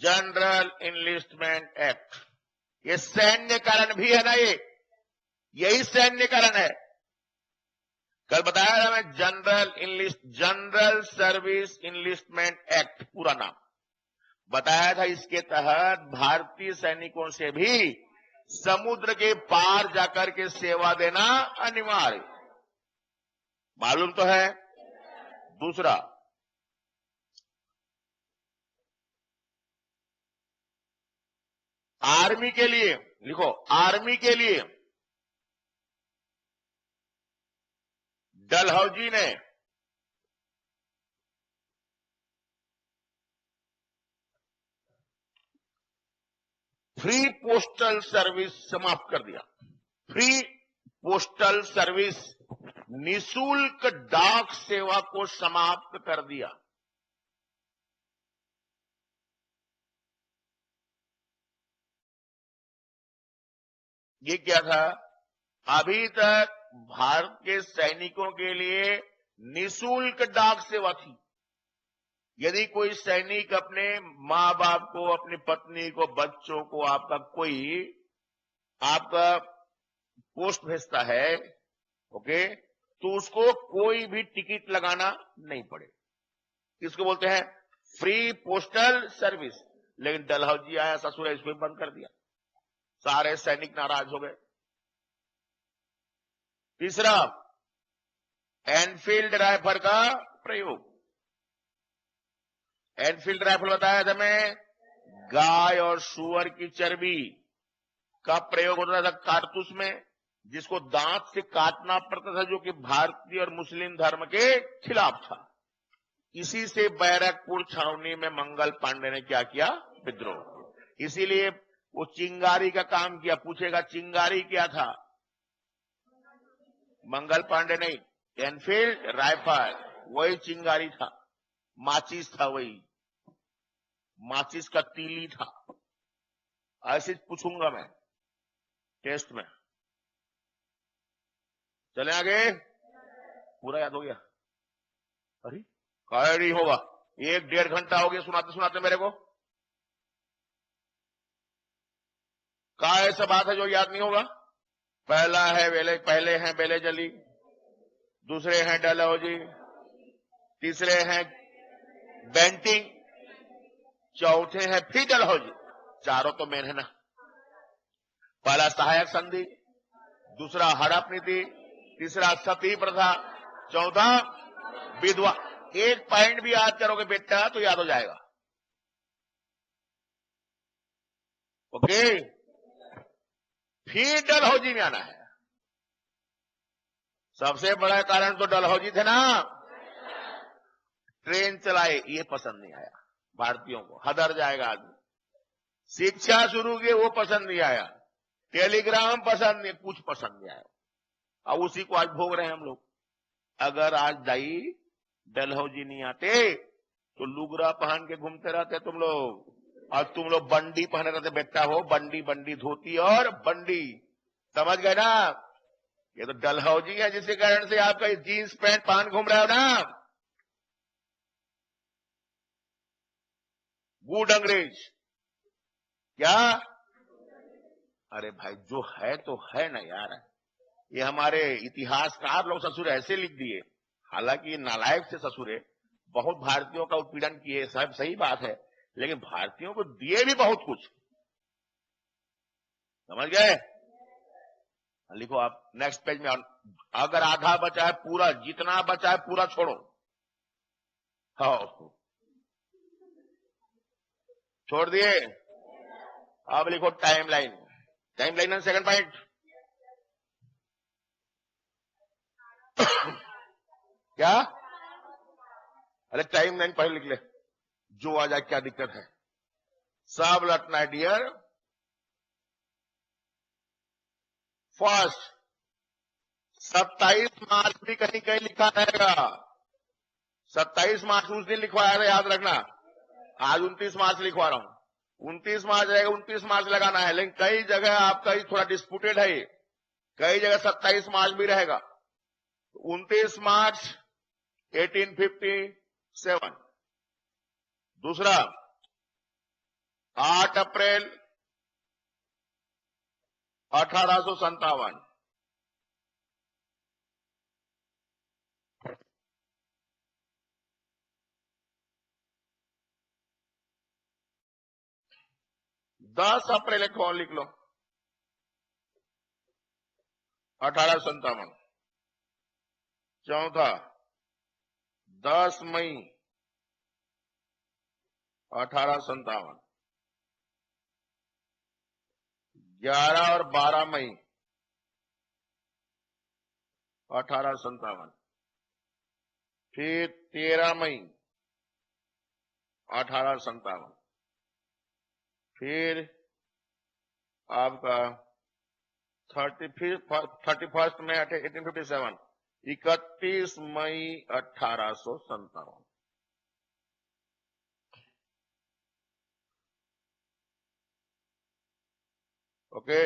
जनरल इनलिस्टमेंट एक्ट। ये सैन्य कारण भी है ना, यही सैन्य कारण है। कल बताया था मैं, जनरल सर्विस इनलिस्टमेंट एक्ट पूरा नाम बताया था। इसके तहत भारतीय सैनिकों से भी समुद्र के पार जाकर के सेवा देना अनिवार्य, मालूम तो है। दूसरा, आर्मी के लिए लिखो, आर्मी के लिए डलहौजी ने फ्री पोस्टल सर्विस समाप्त कर दिया। फ्री पोस्टल सर्विस, निशुल्क डाक सेवा को समाप्त कर दिया। ये क्या था? अभी तक भारत के सैनिकों के लिए निशुल्क डाक सेवा थी। यदि कोई सैनिक अपने मां बाप को, अपनी पत्नी को, बच्चों को आपका पोस्ट भेजता है, ओके, तो उसको कोई भी टिकट लगाना नहीं पड़े। इसको बोलते हैं फ्री पोस्टल सर्विस। लेकिन डलहौजी आया, ससुर इसको भी बंद कर दिया। सारे सैनिक नाराज हो गए। तीसरा, एनफील्ड राइफल का प्रयोग। एनफील्ड राइफल बताया था मैं, गाय और सुअर की चर्बी का प्रयोग होता था कारतूस में, जिसको दांत से काटना पड़ता था, जो कि भारतीय और मुस्लिम धर्म के खिलाफ था। इसी से बैरकपुर छावनी में मंगल पांडे ने क्या किया? विद्रोह। इसीलिए वो चिंगारी का काम किया। पूछेगा चिंगारी क्या था? मंगल पांडे नहीं, एनफील्ड राइफल, वही चिंगारी था। माचिस था, वही माचिस का तीली था। ऐसे पूछूंगा मैं टेस्ट में। चले आगे, पूरा याद हो गया? अरे काय नहीं होगा, 1-1.5 घंटा हो गया सुनाते सुनाते मेरे को। काय ऐसा बात है जो याद नहीं होगा? पहला है पहले हैं बेले जली, दूसरे हैं डलहौजी, तीसरे हैं बेंटिंग, चौथे हैं फिर डलहौजी। चारों तो मेन है ना। पहला सहायक संधि, दूसरा हड़प नीति, तीसरा सती प्रथा, चौथा विधवा। एक पॉइंट भी याद करोगे बेटा तो याद हो जाएगा। ओके, फिर डलहौजी में आना है। सबसे बड़ा कारण तो डलहौजी थे ना। ट्रेन चलाए, ये पसंद नहीं आया भारतीयों को, हदर जाएगा आदमी। शिक्षा शुरू की, वो पसंद नहीं आया। टेलीग्राम पसंद नहीं, कुछ पसंद नहीं आया। अब उसी को आज भोग रहे हैं हम लोग। अगर आज दाई डलहौजी नहीं आते तो लुगरा पहन के घूमते रहते तुम लोग, और तुम लोग बंडी पहने रहते बेटा हो। बंडी बंडी धोती और बंडी, समझ गए ना? ये तो डलहौजी है जिसके कारण से आपका जीन्स पैंट पहन घूम रहे हो ना। गुड अंग्रेज क्या? अरे भाई, जो है तो है ना यार। ये हमारे इतिहासकार लोग ससुर ऐसे लिख दिए। हालांकि ये नालायक से ससुर है, बहुत भारतीयों का उत्पीड़न किए, सब सही बात है, लेकिन भारतीयों को दिए भी बहुत कुछ। समझ गए? लिखो आप नेक्स्ट पेज में। अगर आधा बचा है पूरा, जितना बचा है पूरा छोड़ो। हाँ, छोड़ दिए। अब लिखो timeline. Timeline and second point क्या? अरे टाइमलाइन पहले लिख ले, जो आ जाए, क्या दिक्कत है? सब रटना है डियर। फर्स्ट, 27 मार्च भी कहीं कहीं लिखा रहेगा। 27 मार्च उस दिन लिखवाया था, याद रखना। आज 29 मार्च लिखवा रहा हूं। 29 मार्च रहेगा, 29 मार्च लगाना है। लेकिन कई जगह आपका ही थोड़ा डिस्प्यूटेड है ये, कई जगह 27 मार्च भी रहेगा। 29 मार्च 1857। दूसरा, 8 अप्रैल 1857। दस अप्रैल एक और लिख लो, 1857। चौथा, 10 मई 1857, 11 और 12 मई 1857, फिर 13 मई 1857, फिर आपका 31 मई 1857, 31 मई 1857। ओके।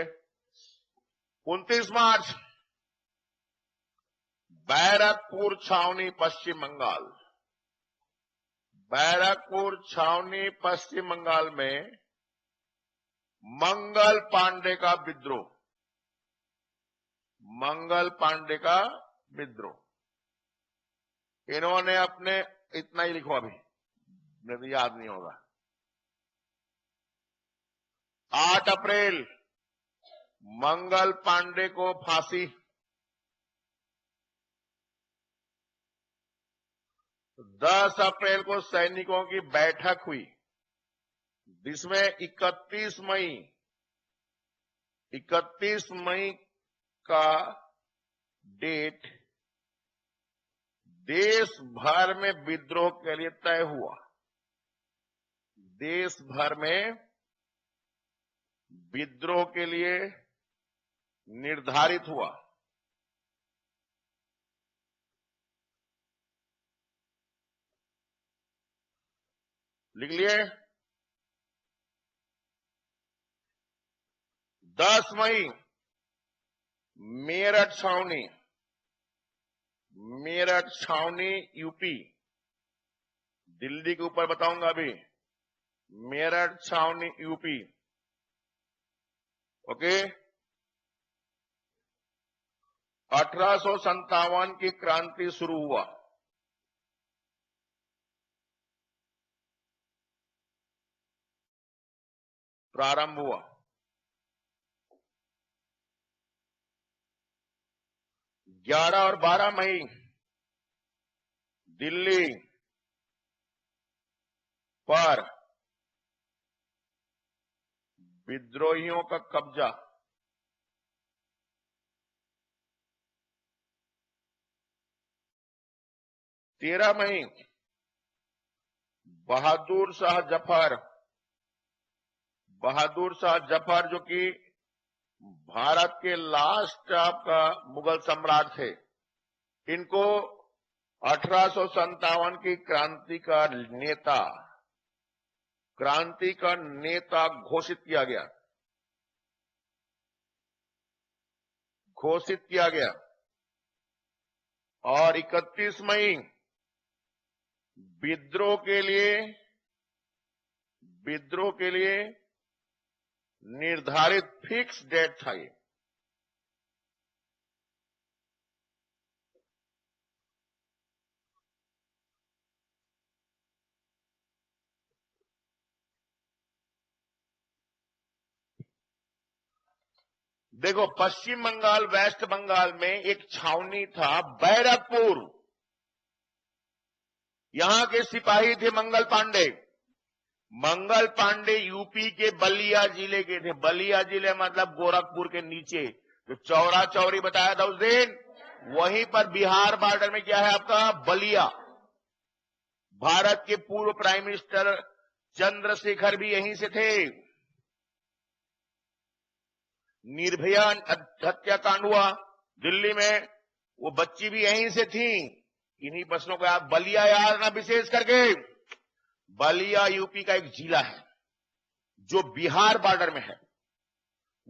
29 मार्च बैरकपुर छावनी पश्चिम बंगाल, बैरकपुर छावनी पश्चिम बंगाल में मंगल पांडे का विद्रोह, मंगल पांडे का विद्रोह। इन्होंने अपने, इतना ही लिखो अभी, मुझे याद नहीं होगा। 8 अप्रैल मंगल पांडे को फांसी, 10 अप्रैल को सैनिकों की बैठक हुई, जिसमें 31 मई का डेट देश भर में विद्रोह के लिए तय हुआ, देश भर में विद्रोह के लिए निर्धारित हुआ। लिख लिए। 10 मई मेरठ छावनी, मेरठ छावनी यूपी, दिल्ली के ऊपर बताऊंगा अभी, मेरठ छावनी यूपी। ओके। 1857 की क्रांति शुरू हुआ, प्रारंभ हुआ। 11 और 12 मई दिल्ली पर विद्रोहियों का कब्जा, 13 मई बहादुर शाह जफर, बहादुर शाह जफर जो कि भारत के लास्ट आपका मुगल सम्राट थे, इनको 1857 की क्रांति का नेता घोषित किया गया, और 31 मई विद्रोह के लिए निर्धारित फिक्स डेट था ये। देखो, पश्चिम बंगाल, वेस्ट बंगाल में एक छावनी था बैरकपुर, यहां के सिपाही थे मंगल पांडे। मंगल पांडे यूपी के बलिया जिले के थे। बलिया जिले मतलब गोरखपुर के नीचे, जो चौरा चौरी बताया था उस दिन, वहीं पर बिहार बॉर्डर में क्या है आपका, बलिया। भारत के पूर्व प्राइम मिनिस्टर चंद्रशेखर भी यहीं से थे। निर्भया हत्याकांड हुआ दिल्ली में, वो बच्ची भी यहीं से थी। इन्हीं प्रश्नों को आप बलिया याद ना, विशेष करके बलिया यूपी का एक जिला है जो बिहार बॉर्डर में है,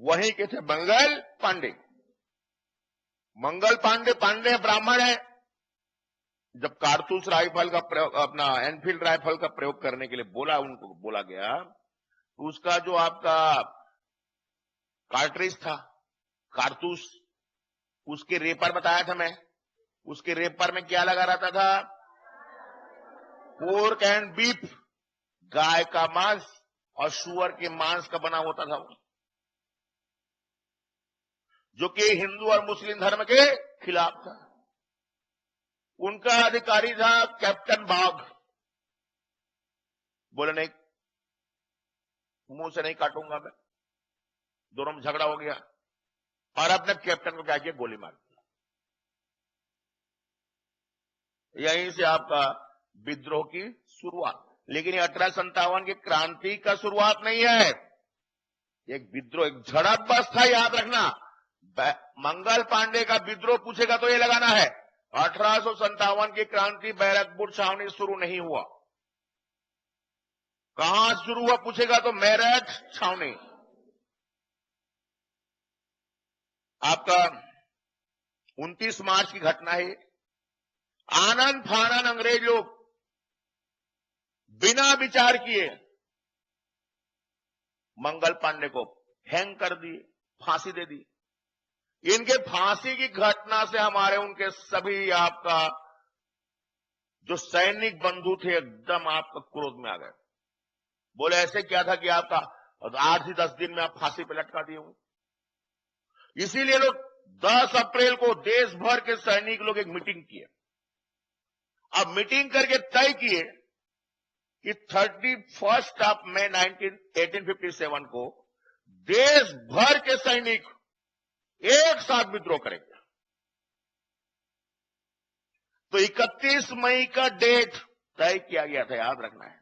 वहीं के थे मंगल पांडे। मंगल पांडे ब्राह्मण है। जब कारतूस राइफल का प्रयोग, अपना एनफील्ड राइफल का प्रयोग करने के लिए उनको बोला गया, तो उसका जो आपका कार्ट्रिज था, कारतूस, उसके रेपर बताया था मैं, उसके रेपर में क्या लगा रहता था, पोर्क एंड बीफ, गाय का मांस और सुअर के मांस का बना होता था, जो कि हिंदू और मुस्लिम धर्म के खिलाफ था। उनका अधिकारी था कैप्टन बाघ। बोले नहीं, मुंह से नहीं काटूंगा मैं। दोनों में झगड़ा हो गया और अपने कैप्टन को क्या किया, गोली मार दी। यहीं से आपका विद्रोह की शुरुआत। लेकिन ये 1857 की क्रांति का शुरुआत नहीं है, एक विद्रोह, एक झड़प बस था, याद रखना। मंगल पांडे का विद्रोह पूछेगा तो ये लगाना है 1857 की क्रांति बैरकपुर छावनी शुरू नहीं हुआ। कहां शुरू हुआ पूछेगा तो मेरठ छावनी। आपका 29 मार्च की घटना है। आनंद फानन अंग्रेज लोग बिना विचार किए मंगल पांडे को हैंग कर दिए, फांसी दे दी। इनके फांसी की घटना से हमारे उनके सभी आपका जो सैनिक बंधु थे एकदम आपका क्रोध में आ गए। बोले ऐसे क्या था कि आपका 8 से 10 दिन में आप फांसी पे लटका दिए होंगे। इसीलिए लोग 10 अप्रैल को देश भर के सैनिक लोग एक मीटिंग किए। अब मीटिंग करके तय किए कि 31 मई 1857 को देश भर के सैनिक एक साथ विद्रोह करेंगे। तो 31 मई का डेट तय किया गया था, याद रखना है।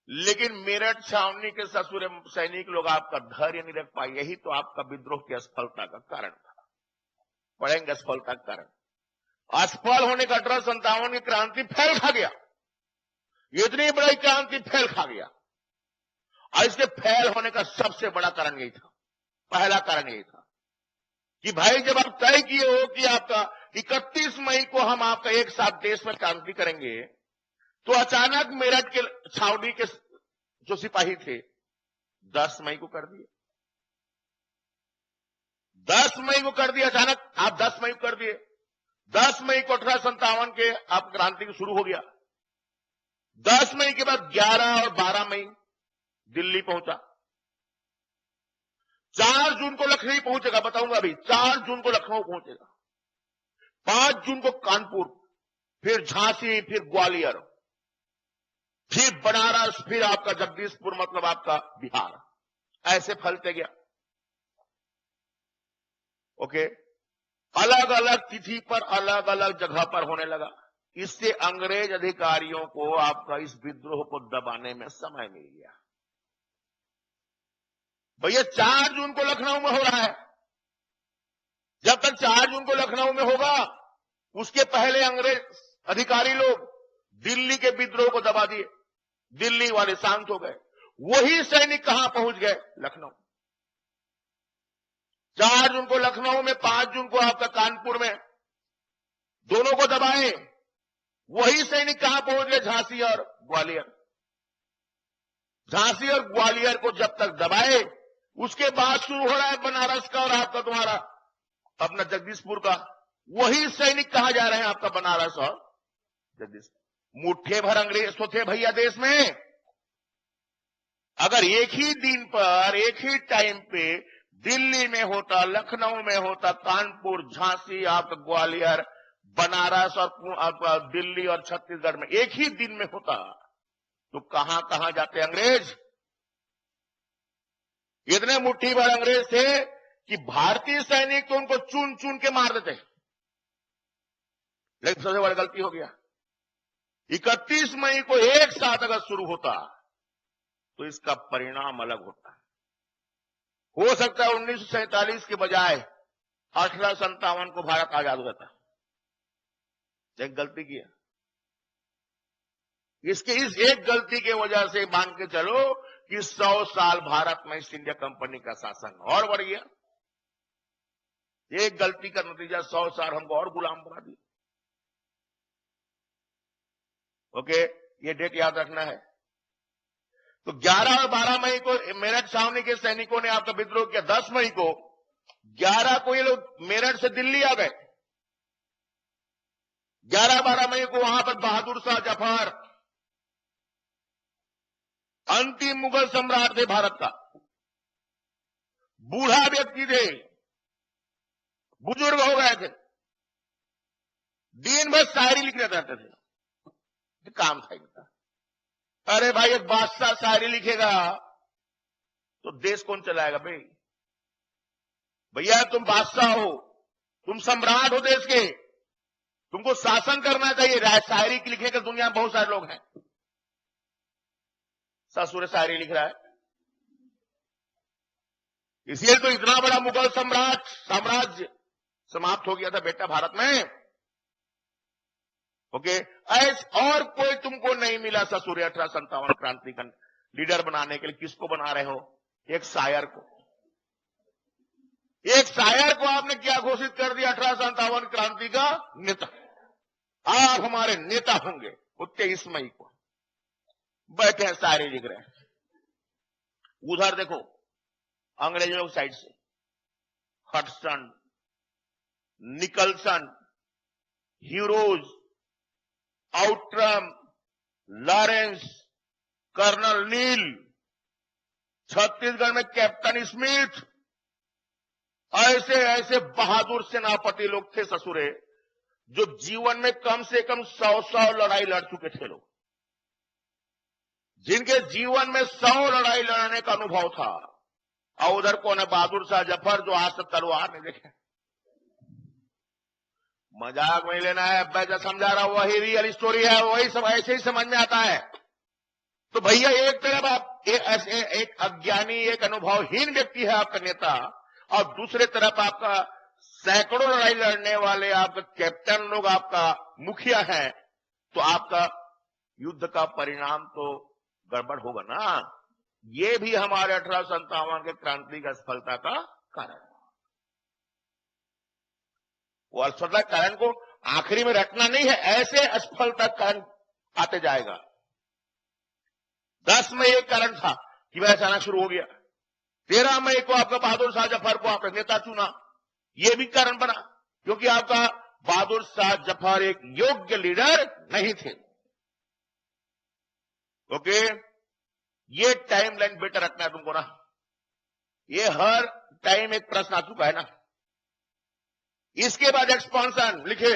लेकिन मेरठ छावनी के ससुर सैनिक लोग आपका धैर्य नहीं रख पाए। यही तो आपका विद्रोह की असफलता का कारण था। पढ़ेंगे असफलता का कारण। असफल होने का 1857 की क्रांति फैल खा गया। इतनी बड़ी क्रांति फैल खा गया और इसके फैल होने का सबसे बड़ा कारण यही था, पहला कारण यही था कि भाई जब आप तय किए हो कि आपका 31 मई को हम आपका एक साथ देश में क्रांति करेंगे, तो अचानक मेरठ के छावनी के जो सिपाही थे 10 मई को कर दिए। 10 मई को कर दिया अचानक, आप 10 मई को कर दिए। 10 मई को 1857 के आप क्रांति शुरू हो गया। 10 मई के बाद 11 और 12 मई दिल्ली पहुंचा। 4 जून को लखनऊ पहुंचेगा, बताऊंगा अभी। 4 जून को लखनऊ पहुंचेगा, 5 जून को कानपुर, फिर झांसी, फिर ग्वालियर, फिर बनारस, फिर आपका जगदीशपुर, मतलब आपका बिहार। ऐसे फैलते गया। ओके, अलग अलग तिथि पर अलग अलग जगह पर होने लगा। इससे अंग्रेज अधिकारियों को आपका इस विद्रोह को दबाने में समय मिल गया। भैया 4 जून को लखनऊ में हो रहा है। जब तक 4 जून को लखनऊ में होगा, उसके पहले अंग्रेज अधिकारी लोग दिल्ली के विद्रोह को दबा दिए। दिल्ली वाले शांत हो गए। वही सैनिक कहां पहुंच गए? लखनऊ। 4 जून को लखनऊ में, 5 जून को आपका कानपुर में, दोनों को दबाए। वही सैनिक कहां पहुंच गए? झांसी और ग्वालियर। झांसी और ग्वालियर को जब तक दबाए, उसके बाद शुरू हो रहा है बनारस का और आपका तुम्हारा अपना जगदीशपुर का। वही सैनिक कहां जा रहे हैं? आपका बनारस और जगदीशपुर। मुट्ठे भर अंग्रेज तो थे भैया देश में। अगर एक ही दिन पर, एक ही टाइम पे दिल्ली में होता, लखनऊ में होता, कानपुर, झांसी, आपका ग्वालियर, बनारस और आपका दिल्ली और छत्तीसगढ़ में एक ही दिन में होता, तो कहां कहां जाते अंग्रेज? इतने मुट्ठी भर अंग्रेज थे कि भारतीय सैनिक तो उनको चुन चुन के मार देते। लेकिन सबसे बड़ी गलती हो गया, 31 मई को एक साथ अगर शुरू होता तो इसका परिणाम अलग होता। हो सकता है 1947 के बजाय 1857 को भारत आजाद हुआ था। एक गलती किया। इसके इस एक गलती के वजह से मान के चलो कि 100 साल भारत में ईस्ट इंडिया कंपनी का शासन और बढ़ गया। एक गलती का नतीजा 100 साल हमको और गुलाम बना दिया। ओके, ये डेट याद रखना है। तो 11 और 12 मई को मेरठ छावनी के सैनिकों ने आपका विद्रोह किया। 10 मई को, 11 को ये लोग मेरठ से दिल्ली आ गए। 11-12 मई को वहां पर बहादुर शाह जफर, अंतिम मुगल सम्राट थे भारत का, बूढ़ा व्यक्ति थे, बुजुर्ग हो गए थे, दिन भर शायरी लिखने रहते थे, काम था इनका। अरे भाई, एक बादशाह शायरी लिखेगा तो देश कौन चलाएगा भाई? भैया तुम बादशाह हो, तुम सम्राट हो देश के, तुमको शासन करना चाहिए। शायरी लिखने के दुनिया में बहुत सारे लोग हैं। ससुर शायरी लिख रहा है, इसलिए तो इतना बड़ा मुगल साम्राज्य समाप्त हो गया था बेटा भारत में। ओके, और कोई तुमको नहीं मिला ससुर 1857 क्रांति का लीडर बनाने के लिए। किसको बना रहे हो? एक शायर को। एक शायर को आपने क्या घोषित कर दिया? 1857 क्रांति का नेता। आप हमारे नेता होंगे। 23 मई को बैठे हैं, शायरी लिख रहे हैं। उधर देखो अंग्रेजों की साइड से Hudson, Nicholson, Hugh Rose, Outram, Lawrence, colonel Neill, Chhattisgarh में कैप्टन स्मिथ, ऐसे ऐसे बहादुर सेनापति लोग थे ससुरे, जो जीवन में कम से कम 100 लड़ाई लड़ चुके थे लोग, जिनके जीवन में 100 लड़ाई लड़ने का अनुभव था। और उधर कौन है? बहादुर शाह जफर, जो आज तक तलवार नहीं देखे। मजाक नहीं लेना है, मैं जो समझा रहा हूं वही रियल स्टोरी है, वही सब ऐसे ही समझ में आता है। तो भैया एक तरफ आप एक अज्ञानी, एक अनुभवहीन व्यक्ति है आपका नेता, और दूसरे तरफ आपका सैकड़ों लड़ाई लड़ने वाले आपका कैप्टन लोग आपका मुखिया है, तो आपका युद्ध का परिणाम तो गड़बड़ होगा ना। ये भी हमारे 1857 के क्रांति की असफलता का कारण। वो असफलता कारण को आखिरी में रखना नहीं है, ऐसे असफलता कारण आते जाएगा। 10 मई एक कारण था कि वह अचानक शुरू हो गया। 13 मई को आपका बहादुर शाह जफर को आपने नेता चुना, यह भी कारण बना, क्योंकि आपका बहादुर शाह जफर एक योग्य लीडर नहीं थे। ओके, ये टाइमलाइन बेटर रखना है तुमको ना। ये हर टाइम एक प्रश्न आ चुका है ना। इसके बाद एक्सपांशन लिखे,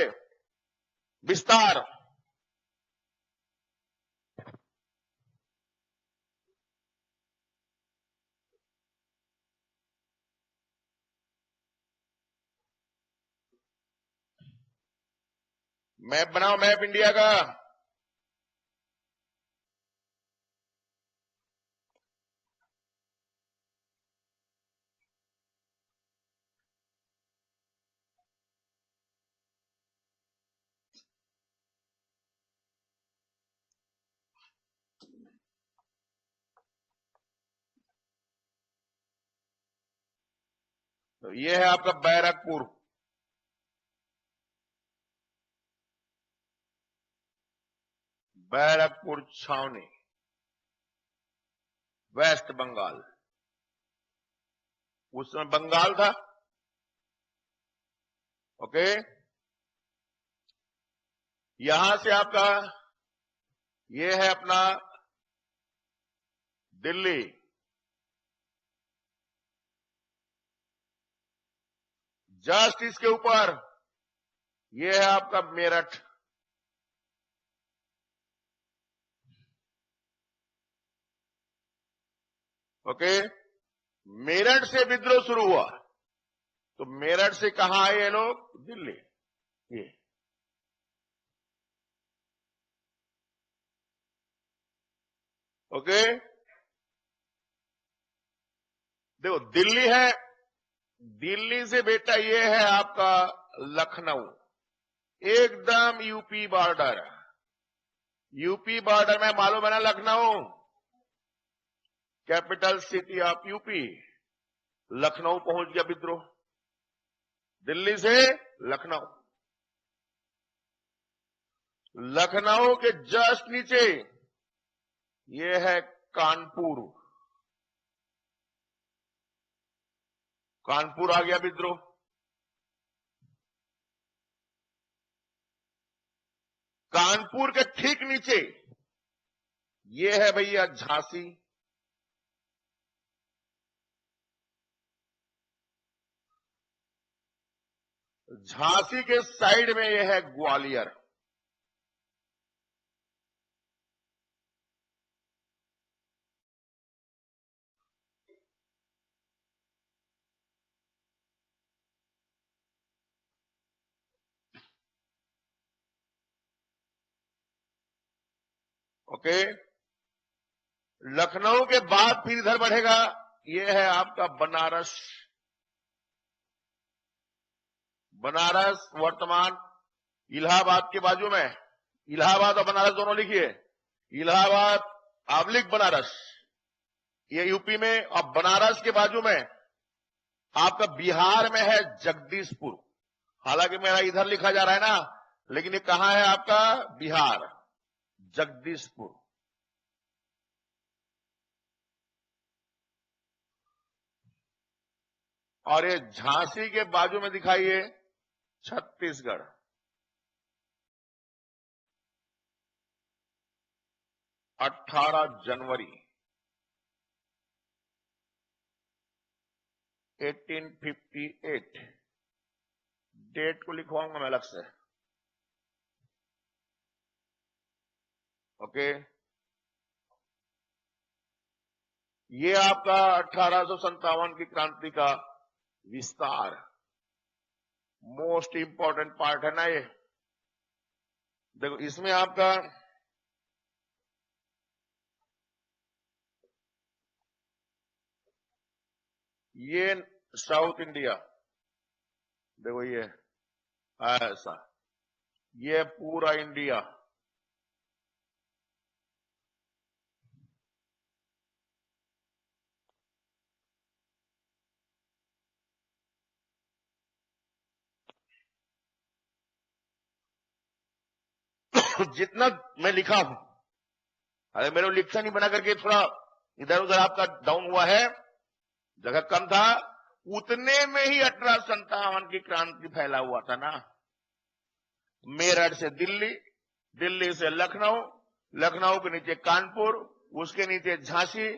विस्तार। मैप बनाओ, मैप इंडिया का। तो ये है आपका बैरकपुर, बैरकपुर छावनी, वेस्ट बंगाल। उस समय बंगाल था। ओके, यहां से आपका ये है अपना दिल्ली, जस्ट इसके ऊपर ये है आपका मेरठ। ओके, मेरठ से विद्रोह शुरू हुआ, तो मेरठ से कहां आए ये लोग? दिल्ली। ये ओके, देखो दिल्ली है, दिल्ली से बेटा ये है आपका लखनऊ, एकदम यूपी बॉर्डर। यूपी बॉर्डर में मालूम है ना, Lucknow capital city of UP. Lucknow पहुंच गया विद्रोह, दिल्ली से लखनऊ। लखनऊ के जस्ट नीचे ये है कानपुर, कानपुर आ गया विद्रोह। कानपुर के ठीक नीचे ये है भैया झांसी, झांसी के साइड में यह है ग्वालियर। ओके, लखनऊ के बाद फिर इधर बढ़ेगा, यह है आपका बनारस। बनारस वर्तमान इलाहाबाद के बाजू में, इलाहाबाद और बनारस दोनों लिखिए, इलाहाबाद आबलिक बनारस, ये यूपी में, और बनारस के बाजू में आपका बिहार में है जगदीशपुर। हालांकि मेरा इधर लिखा जा रहा है ना, लेकिन ये कहां है आपका? बिहार, जगदीशपुर। और ये झांसी के बाजू में दिखाइए छत्तीसगढ़। अठारह जनवरी 1858, डेट को लिखवाऊंगा मैं अलग से। ओके, ये आपका 1857 की क्रांति का विस्तार, मोस्ट इंपॉर्टेंट पार्ट है ना ये। देखो इसमें आपका ये साउथ इंडिया, देखो ये ऐसा, ये पूरा इंडिया, जितना मैं लिखा हूं, अरे मेरे लिखा नहीं बना करके थोड़ा इधर उधर आपका डाउन हुआ है, जगह कम था, उतने में ही 1857 की क्रांति फैला हुआ था ना। मेरठ से दिल्ली, दिल्ली से लखनऊ, लखनऊ के नीचे कानपुर, उसके नीचे झांसी,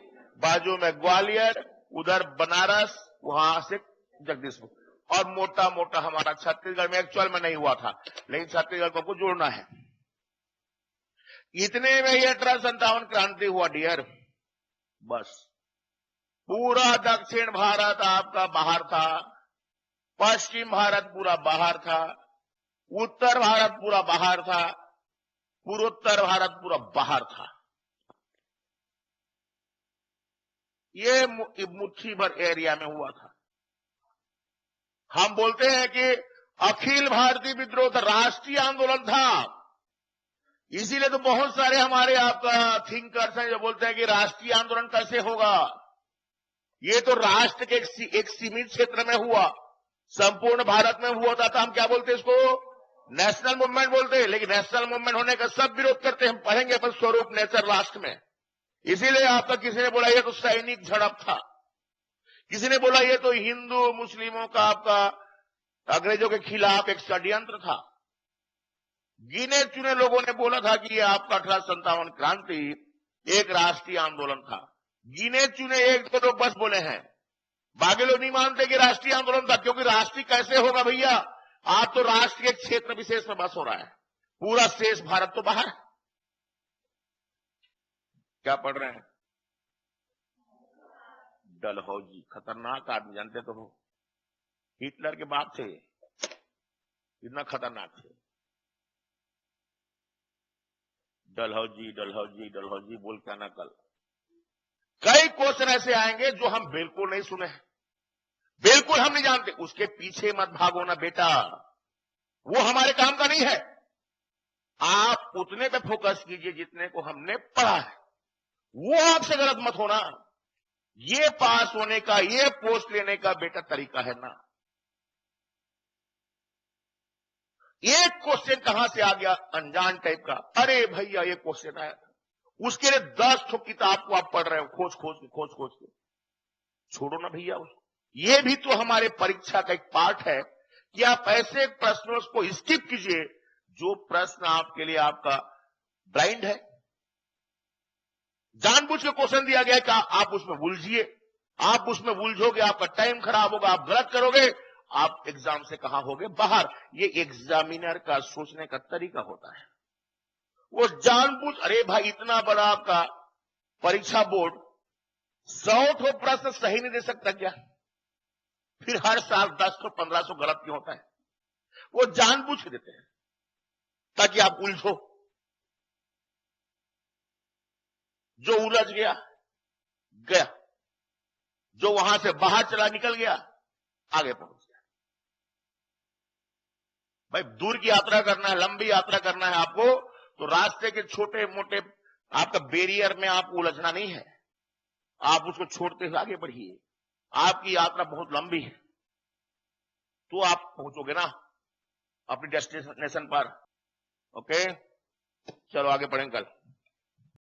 बाजू में ग्वालियर, उधर बनारस, वहां से जगदीशपुर, और मोटा मोटा हमारा छत्तीसगढ़ में एक्चुअल में नहीं हुआ था, लेकिन छत्तीसगढ़ को जोड़ना है। इतने में ही 1857 क्रांति हुआ डियर। बस पूरा दक्षिण भारत आपका बाहर था, पश्चिम भारत पूरा बाहर था, उत्तर भारत पूरा बाहर था, पूर्वोत्तर भारत पूरा बाहर था। ये मुट्ठी भर एरिया में हुआ था। हम बोलते हैं कि अखिल भारतीय विद्रोह राष्ट्रीय आंदोलन था, इसीलिए तो बहुत सारे हमारे आपका थिंकर्स हैं जो बोलते हैं कि राष्ट्रीय आंदोलन कैसे होगा। ये तो राष्ट्र के एक सीमित क्षेत्र में हुआ, संपूर्ण भारत में हुआ था, तो हम क्या बोलते हैं इसको? नेशनल मूवमेंट बोलते हैं। लेकिन नेशनल मूवमेंट होने का सब विरोध करते हैं, हम पढ़ेंगे अपन स्वरूप नेचर राष्ट्र में। इसीलिए आपका किसी ने बोला ये तो सैनिक झड़प था, किसी ने बोला ये तो हिंदू मुस्लिमों का आपका अंग्रेजों के खिलाफ एक षड्यंत्र था। गिने चुने लोगों ने बोला था कि ये आपका 1857 क्रांति एक राष्ट्रीय आंदोलन था। गिने चुने एक दो लोग बस बोले हैं, बाकी लोग नहीं मानते कि राष्ट्रीय आंदोलन था, क्योंकि राष्ट्रीय कैसे होगा भैया? आप तो राष्ट्र के क्षेत्र विशेष में बस हो रहा है, पूरा शेष भारत तो बाहर। क्या पढ़ रहे हैं? डलहौजी, खतरनाक आदमी, जानते तो हो, हिटलर के बाप थे, इतना खतरनाक थे। डलहौजी डलहौजी डलहौजी बोल क्या ना, कल कई क्वेश्चन ऐसे आएंगे जो हम बिल्कुल नहीं सुने, बिल्कुल हम नहीं जानते। उसके पीछे मत भागो ना बेटा, वो हमारे काम का नहीं है। आप उतने पे फोकस कीजिए जितने को हमने पढ़ा है, वो आपसे गलत मत होना। ये पास होने का, ये पोस्ट लेने का बेटा तरीका है ना। एक क्वेश्चन कहां से आ गया अनजान टाइप का, अरे भैया ये क्वेश्चन आया, उसके लिए 10 ठो किताब को आप पढ़ रहे हो, खोज खोज के। छोड़ो ना भैया उसको। ये भी तो हमारे परीक्षा का एक पार्ट है कि आप ऐसे प्रश्नों को स्किप कीजिए जो प्रश्न आपके लिए आपका ब्लाइंड है। जानबूझ के क्वेश्चन दिया गया है कि आप उसमें उलझिए, आप उसमें उलझोगे, आपका टाइम खराब होगा, आप गलत करोगे, आप एग्जाम से कहां हो गए? बाहर। ये एग्जामिनर का सोचने का तरीका होता है। वो जानबूझ, अरे भाई इतना बड़ा आपका परीक्षा बोर्ड 100 प्रश्न सही नहीं दे सकता क्या? फिर हर साल 10-1500 गलत क्यों होता है? वो जानबूझ के देते हैं ताकि आप उलझो। जो उलझ गया गया, जो वहां से बाहर चला निकल गया आगे पहुंच गया। भाई दूर की यात्रा करना है, लंबी यात्रा करना है आपको, तो रास्ते के छोटे मोटे आपका बैरियर में आपको उलझना नहीं है। आप उसको छोड़ते हुए आगे बढ़िए। आपकी यात्रा बहुत लंबी है, तो आप पहुंचोगे ना अपनी डेस्टिनेशन पर। ओके, चलो आगे बढ़ेंगे कल।